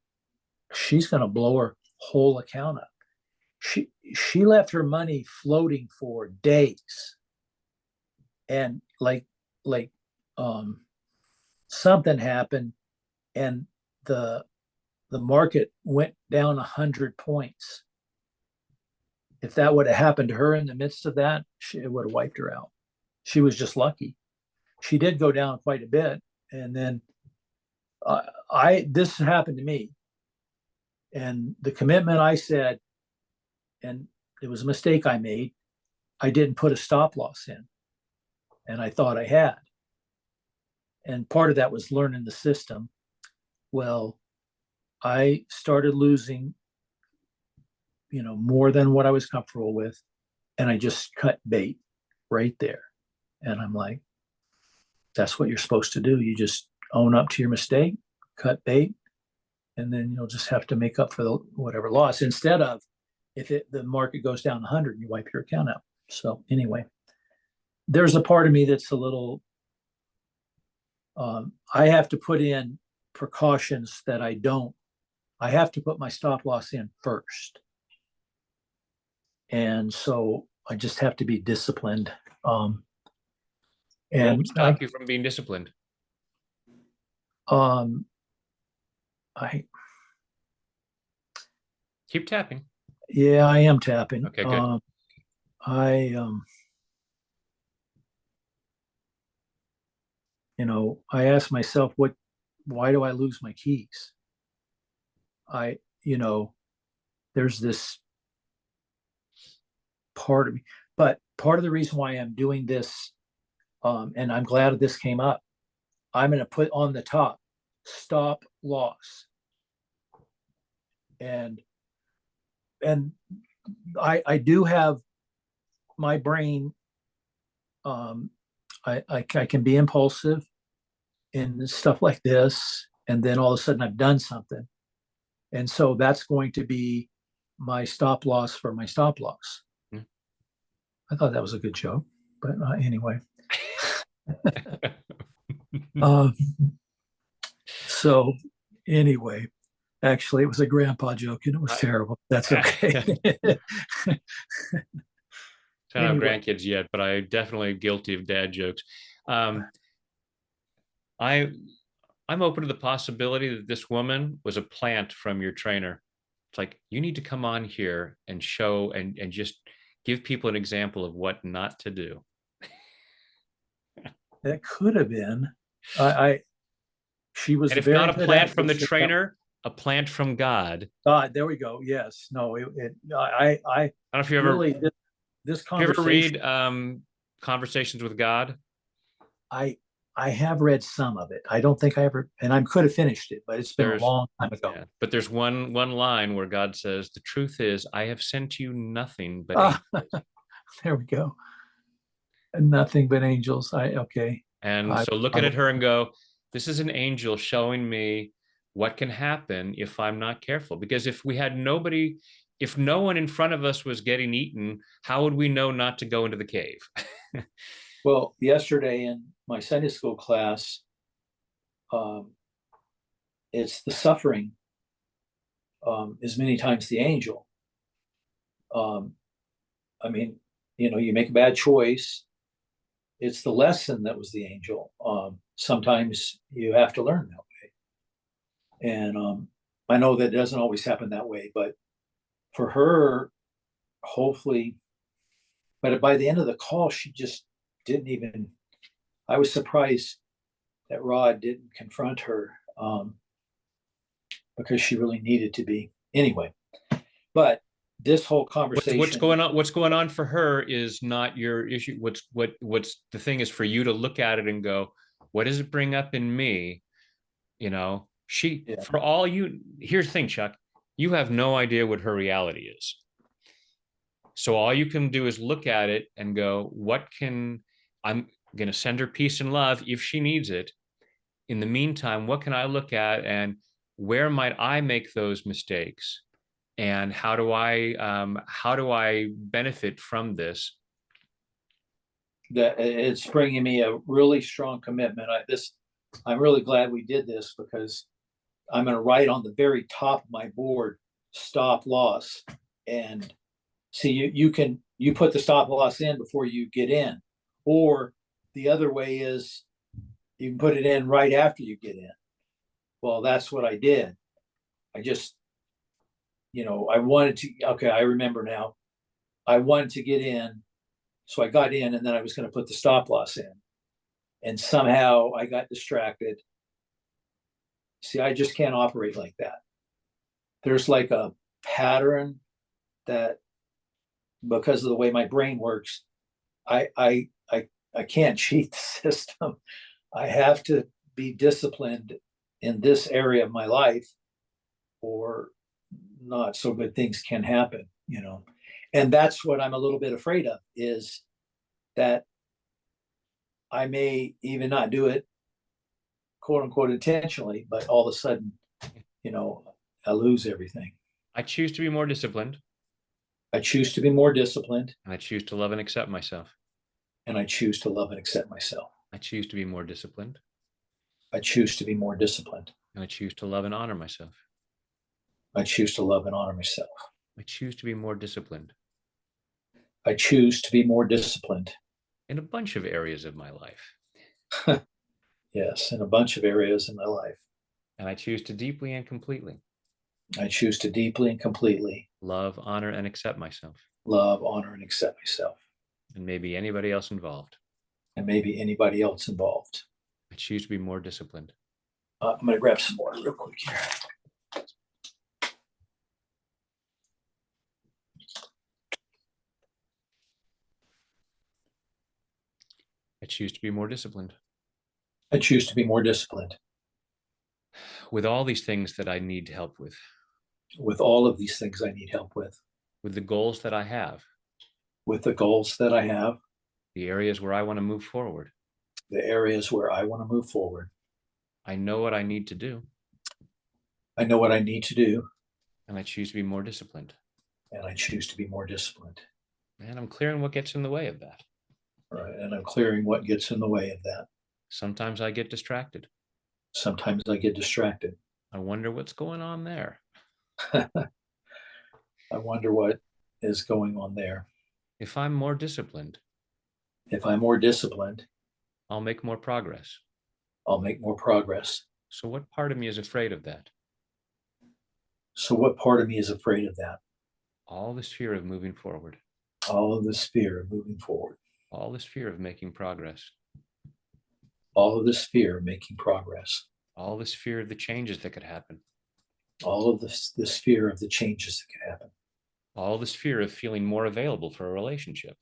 she's going to blow her whole account up. She left her money floating for days, and like something happened, and the market went down 100 points. If that would have happened to her in the midst of that, it would have wiped her out. She was just lucky. She did go down quite a bit, and then this happened to me, and the commitment I said, and it was a mistake I made. I didn't put a stop loss in, and I thought I had. And part of that was learning the system. Well, I started losing, more than what I was comfortable with, and I just cut bait right there. And I'm like, that's what you're supposed to do. You just own up to your mistake, cut bait, and then you'll just have to make up for whatever loss, instead of if the market goes down 100, you wipe your account out. So anyway, there's a part of me that's a little, I have to put in precautions that I don't. I have to put my stop loss in first. And so I just have to be disciplined. And what would stop you from being disciplined? I keep tapping. Yeah, I am tapping. Okay, good. I ask myself, why do I lose my keys? There's this part of me, but part of the reason why I'm doing this, and I'm glad this came up, I'm going to put on the top, stop loss. And I do have my brain, I can be impulsive in stuff like this, and then all of a sudden I've done something, and so that's going to be my stop loss for my stop loss. I thought that was a good joke. but anyway. uh, so anyway, actually, it was a grandpa joke, and it was terrible. That's okay. I don't have Anyway. grandkids yet, but I definitely guilty of dad jokes. I I'm open to the possibility that this woman was a plant from your trainer. It's like, you need to come on here and show and just give people an example of what not to do. That could have been. I she was And if not very a good at plant it. from the trainer, a plant from God. There we go. Yes. No, I I don't know if you ever really, this you ever conversation, read Conversations with God? I I have read some of it. I don't think I ever, and I could have finished it, but it's been a There's long time ago. Yeah, but there's one line where God says, "The truth is, I have sent you nothing but Ah, angels." there we go. Nothing but angels. Okay. And I, so look I at her and go, "This is an angel showing me what can happen if I'm not careful." Because if we had nobody, if no one in front of us was getting eaten, how would we know not to go into the cave? well, yesterday in my Sunday school class, um, it's the suffering is many times the angel. Um, I mean, you make a bad choice. It's the lesson that was the angel. Sometimes you have to learn that way. And I know that it doesn't always happen that way, but for her, hopefully, but by the end of the call, she just didn't even, I was surprised that Rod didn't confront her because she really needed to be. Anyway, but this whole What's conversation, going on? What's going on for her is not your issue. What's the thing is for you to look at it and go, what does it bring up in me? She, yeah, for all you, here's the thing, Chuck, you have no idea what her reality is. So all you can do is look at it and go, I'm going to send her peace and love if she needs it. In the meantime, what can I look at and where might I make those mistakes? And how do I benefit from this? that it's bringing me a really strong commitment. I'm really glad we did this because I'm going to write on the very top of my board stop loss, and see, you put the stop loss in before you get in, or the other way is you can put it in right after you get in. Well, that's what I did. I just, I wanted to. Okay, I remember now. I wanted to get in, so I got in, and then I was going to put the stop loss in, and somehow I got distracted. See, I just can't operate like that. There's like a pattern that, because of the way my brain works, I can't cheat the system. I have to be disciplined in this area of my life, or not so good things can happen. And that's what I'm a little bit afraid of, is that I may even not do it, quote unquote, intentionally, but all of a sudden, I lose everything. I choose to be more disciplined. I choose to be more disciplined, And I choose to love and accept myself. and I choose to love and accept myself. I choose to be more disciplined. I choose to be more disciplined. And I choose to love and honor myself. I choose to love and honor myself. I choose to be more disciplined I choose to be more disciplined. in a bunch of areas of my life. Yes, in a bunch of areas in my life. And I choose to deeply and completely I choose to deeply and completely love, honor, and accept myself. love, honor, and accept myself. And maybe anybody else involved. And maybe anybody else involved. I choose to be more disciplined. I'm going to grab some more real quick here. I choose to be more disciplined. I choose to be more disciplined. With all these things that I need help with all of these things I need help with the goals that I have, with the goals that I have, the areas where I want to move forward. the areas where I want to move forward. I know what I need to do. I know what I need to do. And I choose to be more disciplined. And I choose to be more disciplined. And I'm clearing what gets in the way of that. Right. And I'm clearing what gets in the way of that. Sometimes I get distracted. Sometimes I get distracted. I wonder what's going on there. I wonder what is going on there. If I'm more disciplined, If I'm more disciplined, I'll make more progress. I'll make more progress. So, what part of me is afraid of that? So, what part of me is afraid of that? All this fear of moving forward, All of this fear of moving forward, all this fear of making progress, all of this fear of making progress, all this fear of the changes that could happen, all of this fear of the changes that could happen. all this fear of feeling more available for a relationship.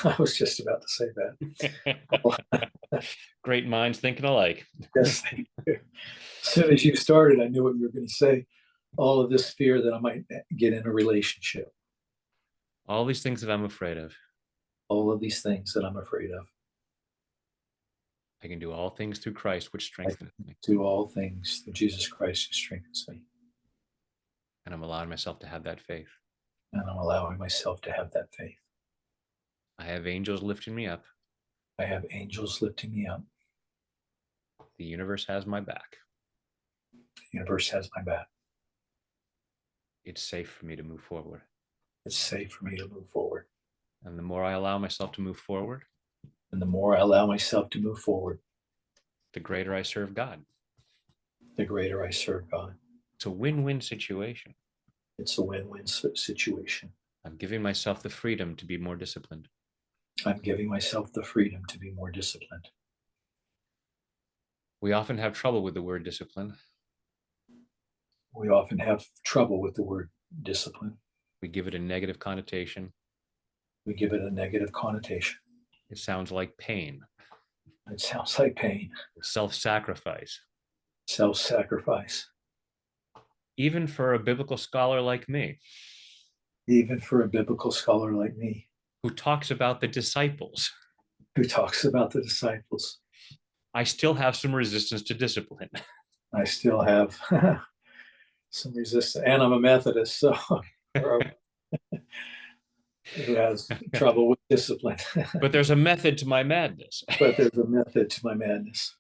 I was just about to say that. Great minds thinking alike. Yes, as soon as you started, I knew what you were going to say. All of this fear that I might get in a relationship. All these things that I'm afraid of. All of these things that I'm afraid of. I can do all things through Christ, which I strengthens me. do all things through Jesus Christ who strengthens me. And I'm allowing myself to have that faith. And I'm allowing myself to have that faith. I have angels lifting me up. I have angels lifting me up. The universe has my back. The universe has my back. It's safe for me to move forward. It's safe for me to move forward. And the more I allow myself to move forward, And the more I allow myself to move forward, the greater I serve God. the greater I serve God. It's a win-win situation. It's a win-win situation. I'm giving myself the freedom to be more disciplined. I'm giving myself the freedom to be more disciplined. We often have trouble with the word discipline. We often have trouble with the word discipline. We give it a negative connotation. We give it a negative connotation. It sounds like pain. It sounds like pain, Self-sacrifice. self-sacrifice. Even for a biblical scholar like me, Even for a biblical scholar like me, who talks about the disciples, who talks about the disciples, I still have some resistance to discipline. I still have some resistance. And I'm a Methodist, so who has trouble with discipline. But there's a method to my madness. But there's a method to my madness.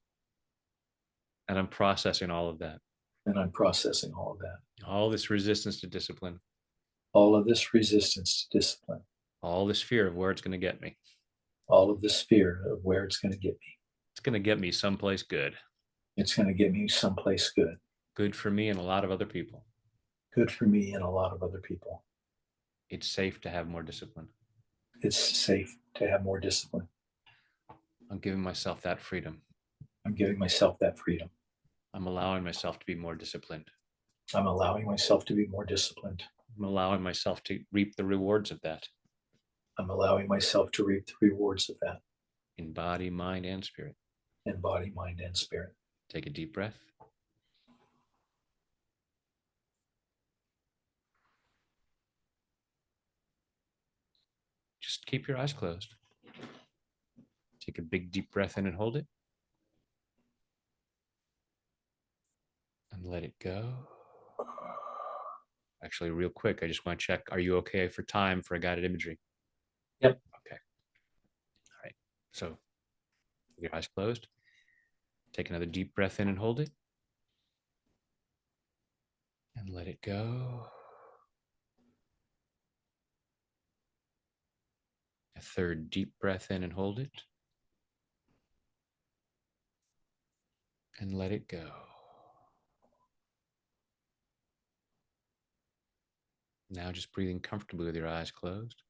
And I'm processing all of that. And I'm processing all of that. All this resistance to discipline. All of this resistance to discipline. All this fear of where it's going to get me. All of this fear of where it's going to get me. It's going to get me someplace good. It's going to get me someplace good. Good for me and a lot of other people. Good for me and a lot of other people. It's safe to have more discipline. It's safe to have more discipline. I'm giving myself that freedom. I'm giving myself that freedom. I'm allowing myself to be more disciplined. I'm allowing myself to be more disciplined. I'm allowing myself to reap the rewards of that. I'm allowing myself to reap the rewards of that. In body, mind, and spirit. In body, mind, and spirit. Take a deep breath. Just keep your eyes closed. Take a big deep breath in and hold it. And let it go. Actually, real quick, I just want to check, are you okay for time for a guided imagery? Yep. Okay. All right. So your eyes closed. Take another deep breath in and hold it. And let it go. A third deep breath in and hold it. And let it go. Now just breathing comfortably with your eyes closed.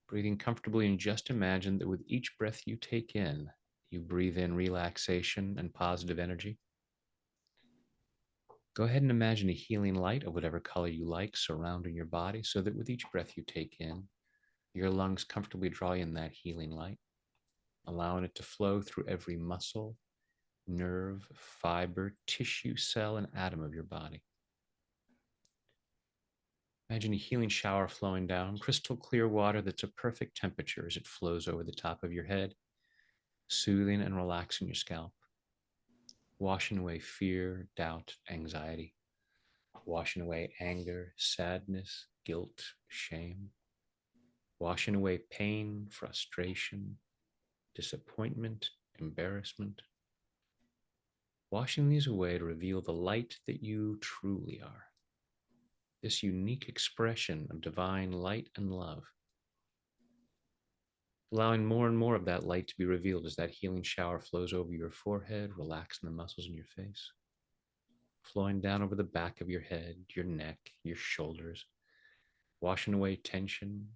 Breathing comfortably, and just imagine that with each breath you take in, you breathe in relaxation and positive energy. Go ahead and imagine a healing light of whatever color you like surrounding your body, so that with each breath you take in, your lungs comfortably draw in that healing light, allowing it to flow through every muscle, nerve, fiber, tissue, cell, and atom of your body. Imagine a healing shower flowing down, crystal clear water that's a perfect temperature as it flows over the top of your head, soothing and relaxing your scalp, washing away fear, doubt, anxiety, washing away anger, sadness, guilt, shame, washing away pain, frustration, disappointment, embarrassment. Washing these away to reveal the light that you truly are. This unique expression of divine light and love. Allowing more and more of that light to be revealed as that healing shower flows over your forehead, relaxing the muscles in your face, flowing down over the back of your head, your neck, your shoulders, washing away tension,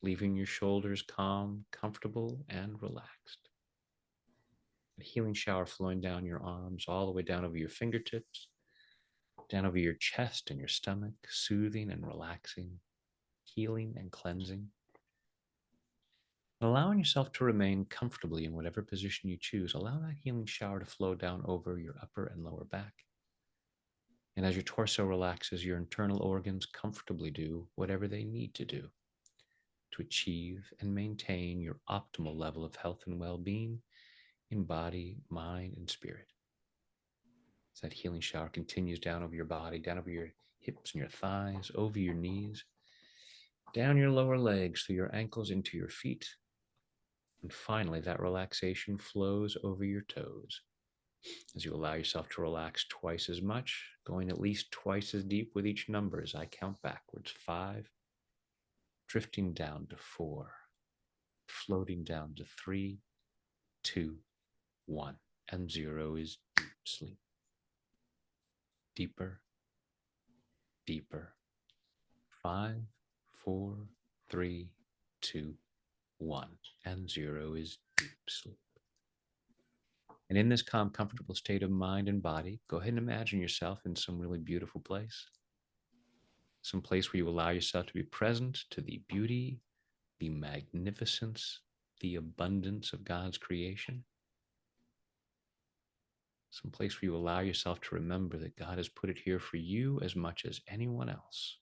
leaving your shoulders calm, comfortable, and relaxed. A healing shower flowing down your arms, all the way down over your fingertips, down over your chest and your stomach, soothing and relaxing, healing and cleansing. And allowing yourself to remain comfortably in whatever position you choose. Allow that healing shower to flow down over your upper and lower back. And as your torso relaxes, your internal organs comfortably do whatever they need to do to achieve and maintain your optimal level of health and well-being in body, mind, and spirit. As that healing shower continues down over your body, down over your hips and your thighs, over your knees, down your lower legs, through your ankles, into your feet. And finally, that relaxation flows over your toes as you allow yourself to relax twice as much, going at least twice as deep with each number as I count backwards. 5, drifting down to 4, floating down to 3, 2, 1, and 0 is deep sleep. Deeper, deeper. 5, 4, 3, 2, 1, and 0 is deep sleep. And in this calm, comfortable state of mind and body, go ahead and imagine yourself in some really beautiful place. Some place where you allow yourself to be present to the beauty, the magnificence, the abundance of God's creation. Some place where you allow yourself to remember that God has put it here for you as much as anyone else.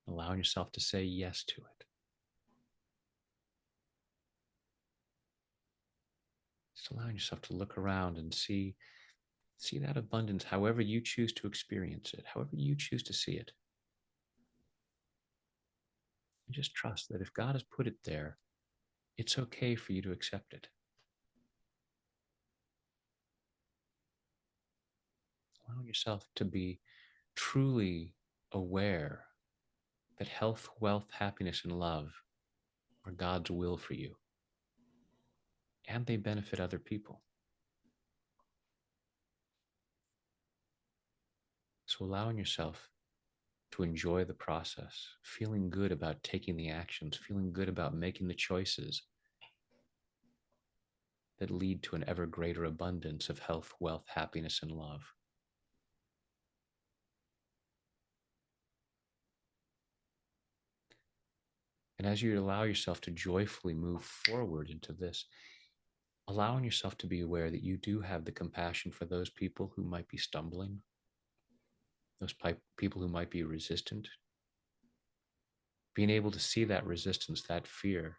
Allowing yourself to say yes to it. Just allowing yourself to look around and see that abundance however you choose to experience it, however you choose to see it. And just trust that if God has put it there, it's okay for you to accept it. Allow yourself to be truly aware that health, wealth, happiness, and love are God's will for you, and they benefit other people. So allowing yourself to enjoy the process, feeling good about taking the actions, feeling good about making the choices that lead to an ever greater abundance of health, wealth, happiness, and love. And as you allow yourself to joyfully move forward into this, allowing yourself to be aware that you do have the compassion for those people who might be stumbling, those people who might be resistant, being able to see that resistance, that fear,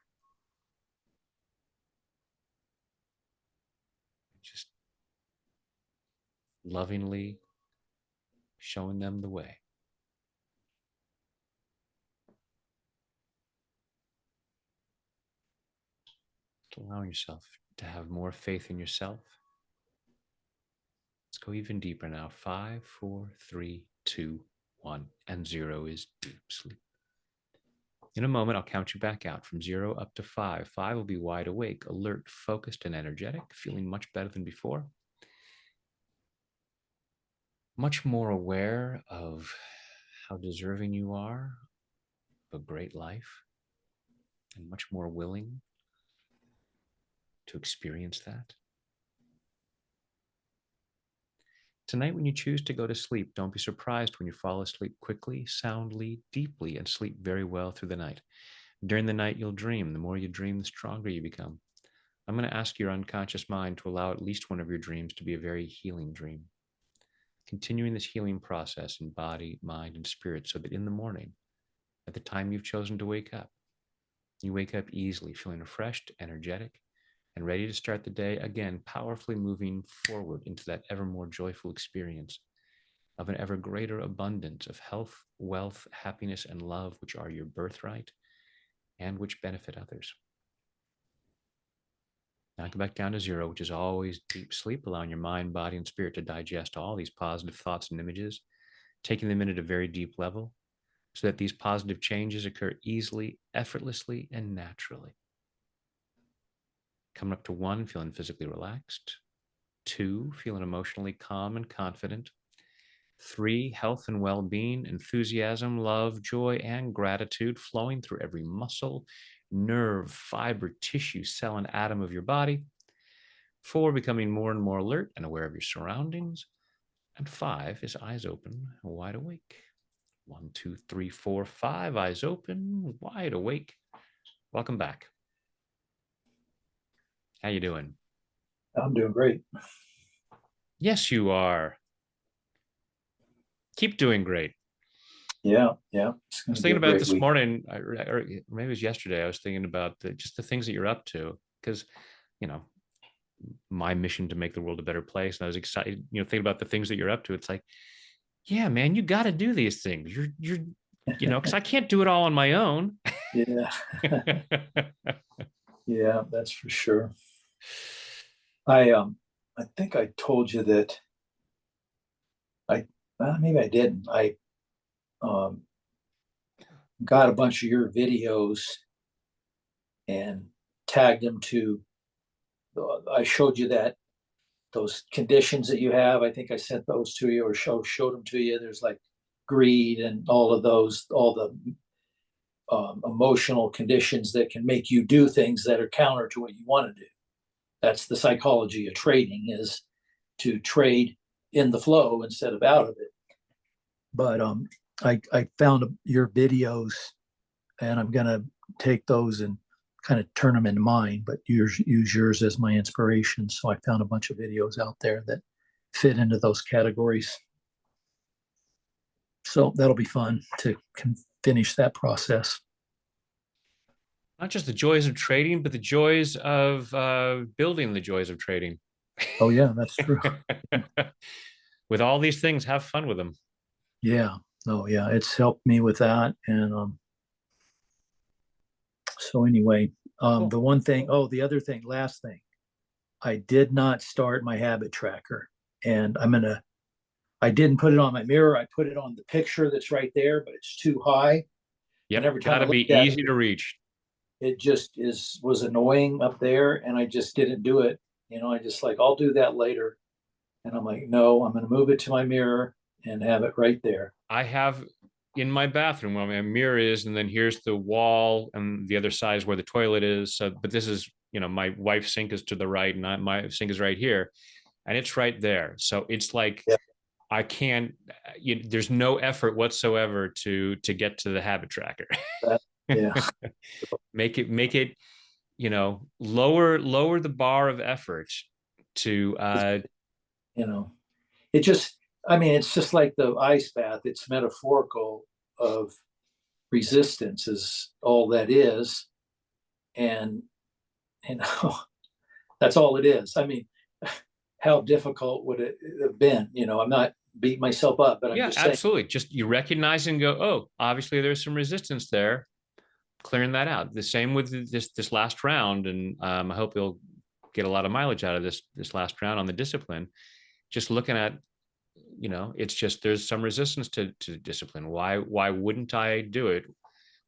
just lovingly showing them the way. Allowing yourself to have more faith in yourself. Let's go even deeper now. 5, 4, 3, 2, 1, and 0 is deep sleep. In a moment, I'll count you back out from 0 up to 5. 5 will be wide awake, alert, focused, and energetic, feeling much better than before. Much more aware of how deserving you are of a great life, and much more willing to experience that. Tonight, when you choose to go to sleep, don't be surprised when you fall asleep quickly, soundly, deeply, and sleep very well through the night. During the night, you'll dream. The more you dream, the stronger you become. I'm going to ask your unconscious mind to allow at least one of your dreams to be a very healing dream. Continuing this healing process in body, mind, and spirit so that in the morning, at the time you've chosen to wake up, you wake up easily, feeling refreshed, energetic, and ready to start the day again, powerfully moving forward into that ever more joyful experience of an ever greater abundance of health, wealth, happiness, and love, which are your birthright, and which benefit others. Now come back down to zero, which is always deep sleep, allowing your mind, body, and spirit to digest all these positive thoughts and images, taking them in at a very deep level so that these positive changes occur easily, effortlessly, and naturally. Coming up to 1, feeling physically relaxed. 2, feeling emotionally calm and confident. 3, health and well-being, enthusiasm, love, joy, and gratitude flowing through every muscle, nerve, fiber, tissue, cell, and atom of your body. 4, becoming more and more alert and aware of your surroundings. And 5 is eyes open, wide awake. 1, 2, 3, 4, 5, eyes open, wide awake. Welcome back. How you doing? I'm doing great. Yes, you are. Keep doing great. Yeah. I was thinking about this morning, or maybe it was yesterday. I was thinking about just the things that you're up to, because, my mission to make the world a better place. And I was excited, thinking about the things that you're up to. It's like, yeah, man, you got to do these things. You're, because I can't do it all on my own. Yeah. Yeah, that's for sure. I think I told you that maybe I didn't. I um, got a bunch of your videos and tagged them to. I showed you that those conditions that you have. I think I sent those to you or showed them to you. There's like greed and all of those, all the emotional conditions that can make you do things that are counter to what you want to do. That's the psychology of trading, is to trade in the flow instead of out of it. But I found your videos, and I'm gonna take those and kind of turn them into mine, but use yours as my inspiration. So I found a bunch of videos out there that fit into those categories. So that'll be fun to finish that process. Not just the joys of trading, but the joys of building the joys of trading. Oh yeah, that's true. With all these things, have fun with them. Yeah. Oh yeah, it's helped me with that. And so anyway, Cool. the other thing, last thing, I did not start my habit tracker, and I didn't put it on my mirror. I put it on the picture that's right there, but it's too high. Yep, And every time got I to be looked at easy to reach. it just was annoying up there, and I just didn't do it. I just like, I'll do that later. And I'm like, no, I'm going to move it to my mirror and have it right there. I have in my bathroom where my mirror is, and then here's the wall, and the other side is where the toilet is. So, but this is, my wife's sink is to the right, and my sink is right here, and it's right there. So it's like, Yeah. I can't. There's no effort whatsoever to get to the habit tracker. Yeah. make it, lower the bar of effort to you know, it just, I mean, it's just like the ice bath. It's metaphorical of resistance is all that is. And, you know, that's all it is. I mean, how difficult would it have been? I'm not beating myself up, but I'm yeah, just saying. absolutely. Just you recognize and go, oh, obviously there's some resistance there. Clearing that out. The same with this last round, and I hope you'll get a lot of mileage out of this last round on the discipline. Just looking at, it's just there's some resistance to discipline. Why wouldn't I do it?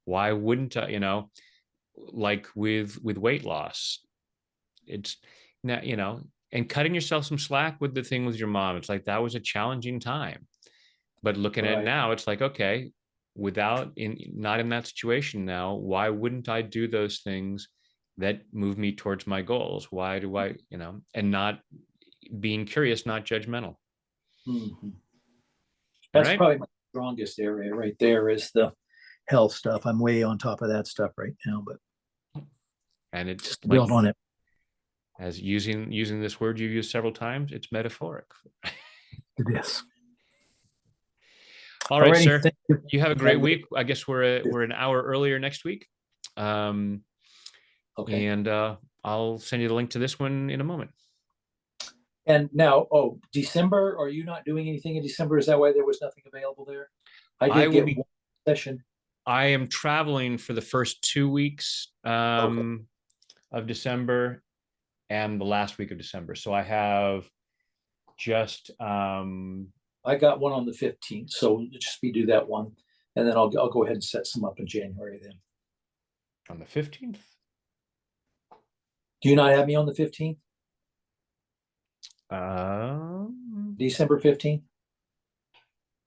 Why wouldn't I? Like with weight loss, it's now, and cutting yourself some slack with the thing with your mom. It's like that was a challenging time, but looking at it Right. now, it's like, okay, not in that situation now, why wouldn't I do those things that move me towards my goals? Why do I, and not being curious, not judgmental. Mm-hmm. All That's right. probably my strongest area right there, is the health stuff. I'm way on top of that stuff right now, but And it's just like, build on it. as using this word you've used several times, it's metaphoric. It is. All right, Alrighty, sir. thank you. You have a great week. I guess we're an hour earlier next week. Okay. And I'll send you the link to this one in a moment. And now, December, are you not doing anything in December? Is that why there was nothing available there? I I did will get be one session. I am traveling for the first 2 weeks Okay. of December and the last week of December. So I have just I got one on the 15th, so just me do that one, and then I'll go ahead and set some up in January then. on the 15th. Do you not have me on the 15th? December 15th?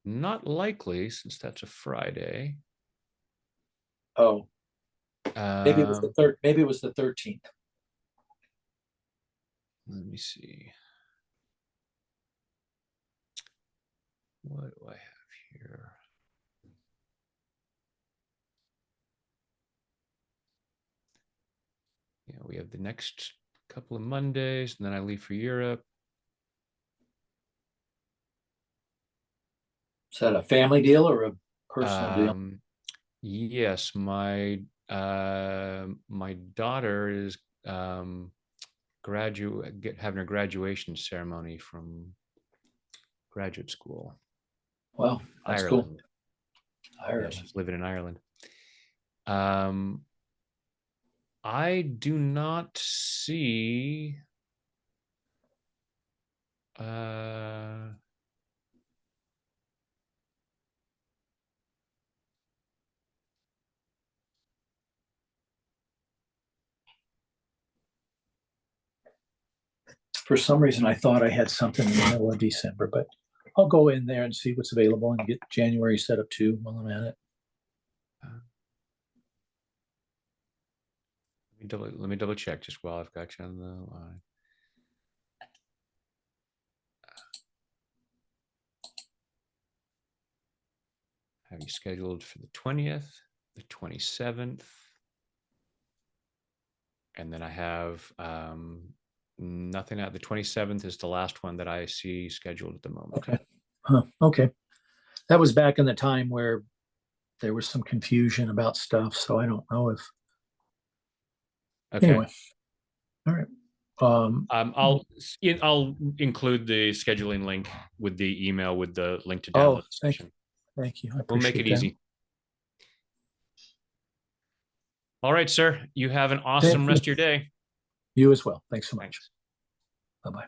Not likely, since that's a Friday. Oh, maybe it was the Um, third. Maybe it was the 13th. let me see. What do I have here? Yeah, we have the next couple of Mondays, and then I leave for Europe. Is that a family deal or a personal deal? Yes, my daughter is having a graduation ceremony from graduate school, Well, that's cool. Ireland. Yeah, Ireland. she's living in Ireland. Um, I do not see. Uh, For some reason, I thought I had something in the middle of December, but I'll go in there and see what's available and get January set up too while I'm at it. let me double check just while I've got you on the line. Have you scheduled for the 20th, the 27th, and then I have nothing out. The 27th is the last one that I see scheduled at the moment. Okay. Huh. Okay. That was back in the time where there was some confusion about stuff, so I don't know if. Okay. Anyway, all right. I'll include the scheduling link with the email with the link to Oh, download the session. thank you. I We'll make it appreciate that. easy. All right, sir. You have an Thank awesome you. rest of your day. You as well. Thanks so much. Thanks. Bye bye.